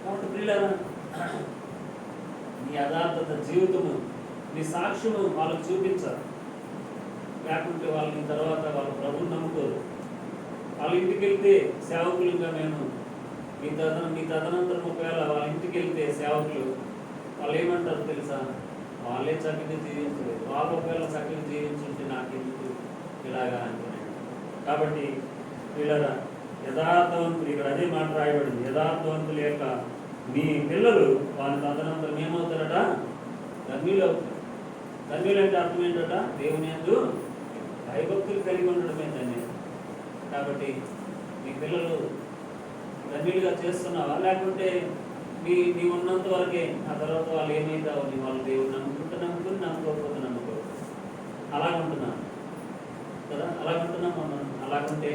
కాబట్టి ప్రియులారా, నీ యథార్థత జీవితము, నీ సాక్ష్యము వాళ్ళకు చూపించాలి. లేకుంటే వాళ్ళని తర్వాత వాళ్ళ ప్రభువుని నమ్ముకోరు. వాళ్ళ ఇంటికి వెళ్తే సేవకులుగా మేము మీ తదనంతరం ఒకవేళ వాళ్ళ ఇంటికి వెళ్తే సేవకులు వాళ్ళు ఏమంటారు తెలుసా? వాళ్ళే చక్కగా జీవించలేదు, వాళ్ళు ఒకవేళ చక్కగా జీవించుంటే నాకెందుకు ఇలాగా అనుకున్నాను. కాబట్టి పిల్లరా, యథార్థవంతులు, ఇక్కడ అదే మాట రాయబడింది, యథార్థవంతుల యొక్క మీ పిల్లలు వాళ్ళ తదనంతరం ఏమవుతారట? ధన్యులు అవుతారు. ధన్యులు అంటే అర్థం ఏంటట? దేవుని యందు భయభక్తులు కలిగి ఉండడమే ధన్యులు. కాబట్టి మీ పిల్లలు ధన్యులుగా చేస్తున్నావా? లేకుంటే నీ ఉన్నంత వరకే, ఆ తర్వాత వాళ్ళు ఏమైతావు నీ వాళ్ళు దేవుడు నమ్ముకోకపోతే నమ్ముకోవచ్చు. అలాగుంటున్నాను కదా, అలాగుంటున్నాం మనం. అలాగుంటే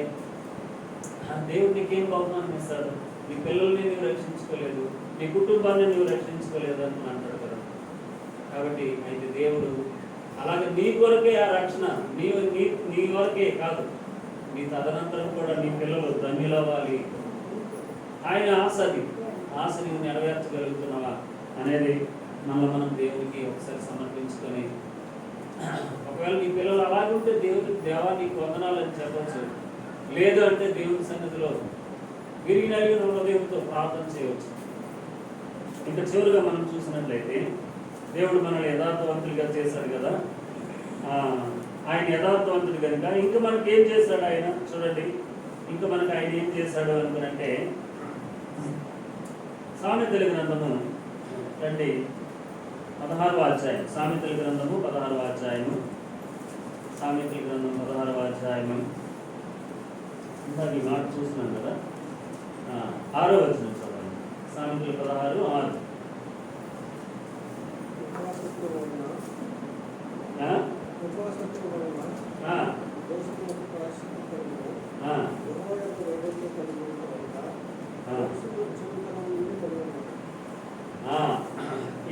దేవుడు నీకేం బహుమానం ఇస్తాడు? నీ పిల్లల్ని నువ్వు రక్షించుకోలేదు, నీ కుటుంబాన్ని నువ్వు రక్షించుకోలేదు అని అంటాడు కదా. కాబట్టి అయితే దేవుడు అలాగే నీ కొరకే ఆ రక్షణ, నీ నీ నీ వరకే కాదు, నీ తదనంతరం కూడా నీ పిల్లలు ధన్యులవ్వాలి. ఆయన ఆశ నీవు నెరవేర్చగలుగుతున్నావా అనేది మనం దేవునికి ఒకసారి సమర్పించుకొని, ఒకవేళ నీ పిల్లలు అలాగే ఉంటే దేవా నీకు వందనాలని చెప్పచ్చు. లేదు అంటే దేవుని సన్నిధిలో విరిగి నలిగిన హృదయంతో ప్రార్థన చేయవచ్చు. ఇంకా చివరిగా మనం చూసినట్లయితే దేవుడు మనల్ని యథార్థవంతులుగా చేశాడు కదా. ఆయన యథార్థవంతుడు కనుక ఇంకా మనకి ఏం చేశాడు ఆయన చూడండి. ఇంకా మనకు ఆయన ఏం చేశాడు అనుకునంటే, సామెతల గ్రంథము రండి 16వ అధ్యాయం. సామెతల గ్రంథము 16వ అధ్యాయము. సామెతల గ్రంథం 16వ అధ్యాయము. ఇందాక ఈ మాట చూస్తున్నాం కదా. 6వ వచనం చదవండి. సామెతలు 16:6.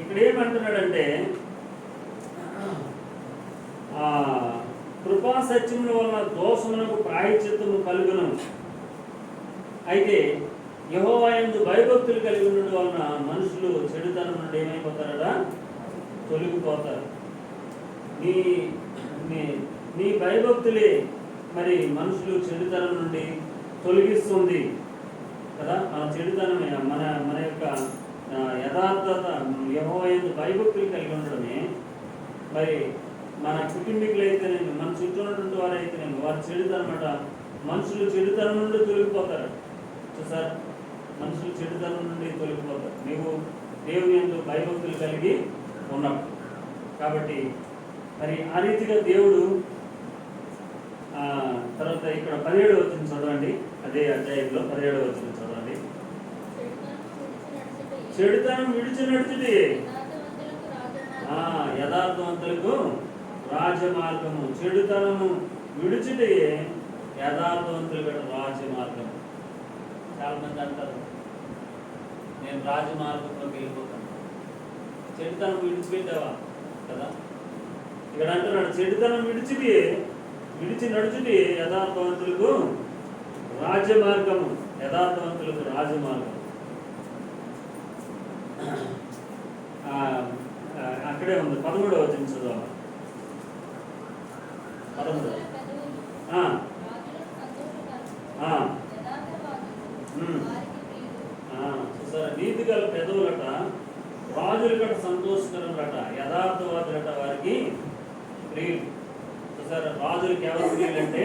ఇక్కడ ఏమంటున్నాడంటే, కృపా సత్యముల వలన దోషమునకు ప్రాయశ్చిత్తము కలుగును. అయితే యెహోవా యందు భయభక్తులు కలిగి ఉండడం వలన మనుషులు చెడుతనం నుండి ఏమైపోతారట, తొలగిపోతారు. నీ భయభక్తులే మరి మనుషులు చెడుతనం నుండి తొలగిస్తుంది కదా. మన చెడుతనమే మన యొక్క యథార్థత, యెహోవా యందు భయభక్తులు కలిగి ఉండడమే మరి మన కుటుంబీకులైతేనేమి, మన చుట్టూ ఉన్నటువంటి వారైతేనేమి వారు చెడుతనమాట. మనుషులు చెడుతనం నుండి తొలగిపోతారు. చూసారు, మనుషులు చెడుతనం నుండి తొలగిపోతారు నీవు దేవుని యందు భయభక్తులు కలిగి ఉన్నప్పుడు. కాబట్టి మరి ఆ రీతిగా దేవుడు తర్వాత ఇక్కడ 17వ వచనం చదవండి. అదే అధ్యాయంలో 17వ వచనం చదవండి. చెడుతనం విడిచి నడుచుటే యథార్థవంతులకు రాజమార్గము. చెడుతనము విడిచిటే యథార్థవంతులకు రాజమార్గము. చాలా మంది అంటారు, నేను రాజమార్గంలోకి వెళ్ళిపోతాను. చెడుతనం విడిచిపెట్టావా కదా. ఇక్కడ అంటున్నాడు, చెడుతనం విడిచి నడుచుటే యథార్థవంతులకు రాజమార్గము. యథార్థవంతులకు రాజమార్గం. అక్కడే ఉంది. 13వ వచనం చదవాలి. 13. చూసారా, నీతి గల పెదవులట రాజులకట సంతోషకరములట, యథార్థవాదులట వారికి ప్రియులు. చూసారా, రాజులకి ఎవరు ప్రియులు అంటే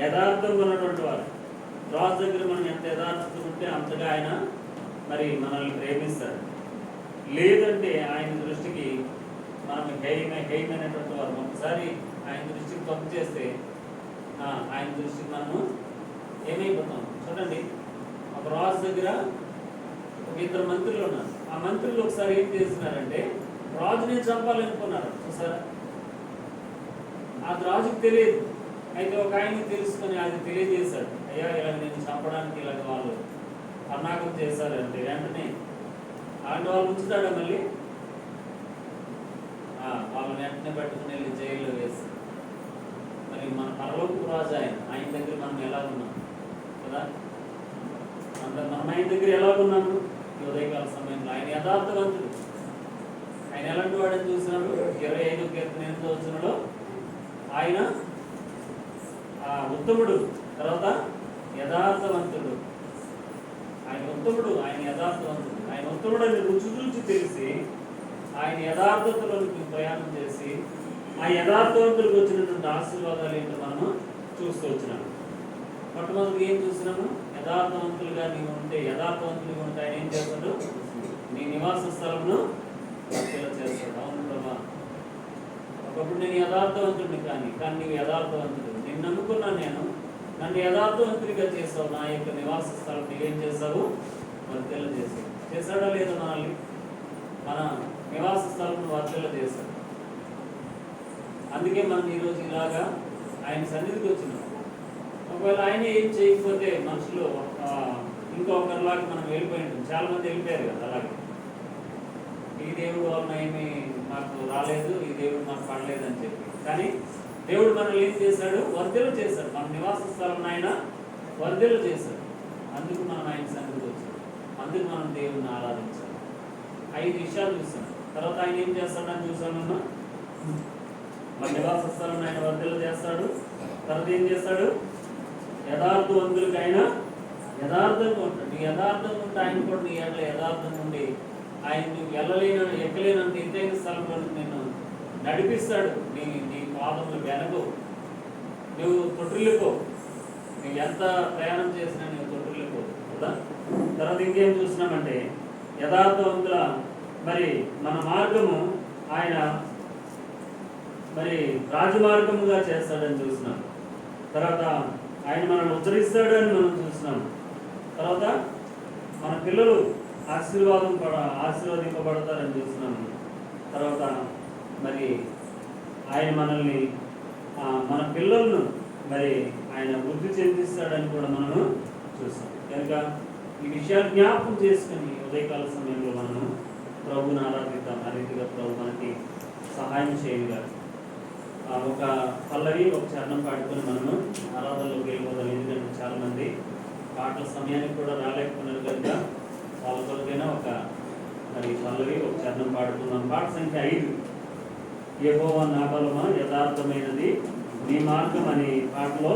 యథార్థంగా ఉన్నటువంటి వారు. రాజు దగ్గర మనం ఎంత యథార్థత ఉంటే అంతగా ఆయన మరి మనల్ని ప్రేమిస్తాడు. లేదంటే ఆయన దృష్టికి మనం హేయమైనటువంటి వారు. ఒకసారి ఆయన దృష్టికి తప్పు చేస్తే ఆయన దృష్టికి మనము ఏమైపోతాం. చూడండి, ఒక రాజు దగ్గర ఒక 2 మంత్రులు ఉన్నారు. ఆ మంత్రులు ఒకసారి ఏం చేస్తున్నారంటే రాజుని చంపాలనుకున్నారు. చూసారా, అది రాజుకి తెలియదు. అయితే ఒక ఆయనకి తెలుసుకొని అది తెలియజేశాడు, అయ్యా ఇలా నేను చంపడానికి ఇలాగ వాళ్ళు అన్నాకం చేశారంటే వెంటనే అలాంటి వాళ్ళు ఉంచుతాడా మళ్ళీ? వాళ్ళని వెంటనే పట్టుకుని వెళ్ళి జైల్లో వేసి, మరి మన పరలోకపు రాజు ఆయన దగ్గర మనం ఎలా ఉన్నాం కదా. మనం ఆయన దగ్గర ఎలా ఉన్నాము? ఈ ఉదయకాల సమయంలో ఆయన యథార్థవంతుడు. ఆయన ఎలాంటి వాడని చూసినాడు. 25వ కీర్తన 8వ వచనంలో ఆయన ఉత్తముడు, తర్వాత యథార్థవంతుడు. ఆయన ఉత్తముడు, ఆయన యథార్థవంతుడు. ఆయన ఉత్తముడు అని రుచి తెలిసి ఆయన యథార్థతలోకి ప్రయాణం చేసి ఆ యథార్థవంతులకు వచ్చినటువంటి ఆశీర్వాదాలు ఏంటో మనము చూస్తూ వచ్చినాము. మొట్టమొదటి ఏం చూసినాము? యథార్థవంతులుగా నీవు ఉంటే, యథార్థవంతులుగా ఉంటే ఆయన ఏం చేస్తాడు? నీ నివాస స్థలంను చేస్తాడు. అవును ప్రభా, ఒకప్పుడు నేను యథార్థవంతుడిని కానీ నీవు యథార్థవంతుడు. నేను నమ్ముకున్నాను, నన్ను యథార్థవంతుడిగా చేసావు. నా యొక్క నివాస స్థలం నీవేం చేసావు? వర్తిల్ల చేసావు. చేశాడా లేదా? మనల్ని మన నివాస స్థలం వర్తిల్ల చేశాడు. అందుకే మనం ఈరోజు ఇలాగా ఆయన సన్నిధికి వచ్చినాం. ఒకవేళ ఆయన ఏం చేయకపోతే మనుషులు ఇంకొకరిలాగా మనం వెళ్ళిపోయి ఉంటాం. చాలా మంది వెళ్ళిపోయారు కదా. అలాగే ఈ దేవుడు వలన ఏమి మాకు రాలేదు, ఈ దేవుడు మాకు పడలేదు అని చెప్పి. కానీ దేవుడు మనల్ని ఏం చేశాడు? వర్ధలు చేశాడు. మన నివాస స్థలం ఆయన వర్ధలు చేశాడు. అందుకు మనం ఆయన సన్నిధికి వచ్చాడు. అందుకు మనం దేవుడిని ఆరాధించాలి. 5 విషయాలు చూసాం. తర్వాత ఆయన ఏం చేస్తాడని చూసామన్నా, మన నివాస స్థలం ఆయన వర్ధలు చేస్తాడు. తర్వాత ఏం చేస్తాడు? యథార్థవంతులకి ఆయన యథార్థంగా ఉంటాడు. నీ యథార్థంగా ఉంటే ఆయన కూడా నీ ఎట్ల యథార్థంగా ఉండి ఆయన నువ్వు ఎక్కలేనంత ఎత్తైన స్థలంలో నేను నడిపిస్తాడు. నీ పాదములు వెనకు నువ్వు తొట్టిల్లిపో. నువ్వు ఎంత ప్రయాణం చేసినా నువ్వు తొట్టిల్లిపో కదా. తర్వాత ఇంకేం చూసినామంటే, యథార్థవంతుల మరి మన మార్గము ఆయన మరి రాజమార్గముగా చేస్తాడని చూసినాం. తర్వాత ఆయన మనల్ని ఉద్ధరిస్తాడు అని మనం చూసినాం. తర్వాత మన పిల్లలు ఆశీర్వదింపబడతారని చూసినాము. తర్వాత మరి ఆయన మనల్ని మన పిల్లలను మరి ఆయన వృద్ధి చెందిస్తాడని కూడా మనము చూస్తాం. కనుక ఈ విషయాలు జ్ఞాపకం చేసుకుని ఉదయకాల సమయంలో మనము ప్రభువుని ఆరాధిద్దాం. ఆ రీతిగా ప్రభు మనకి సహాయం చేయగా ఒక పల్లవి ఒక చరణం పాడుకొని మనము ఆరాధనలోకి వెళ్ళిపోదాం. ఎందుకంటే చాలామంది పాటల సమయానికి కూడా రాలేకపోయినారు కనుక వాళ్ళ కొరకైనా ఒక మరి పల్లవి ఒక చరణం పాడుకుందాం. పాట సంఖ్య 5, యెహోవా నా బలమా యథార్థమైనది నీ మార్గం అనే పాటలో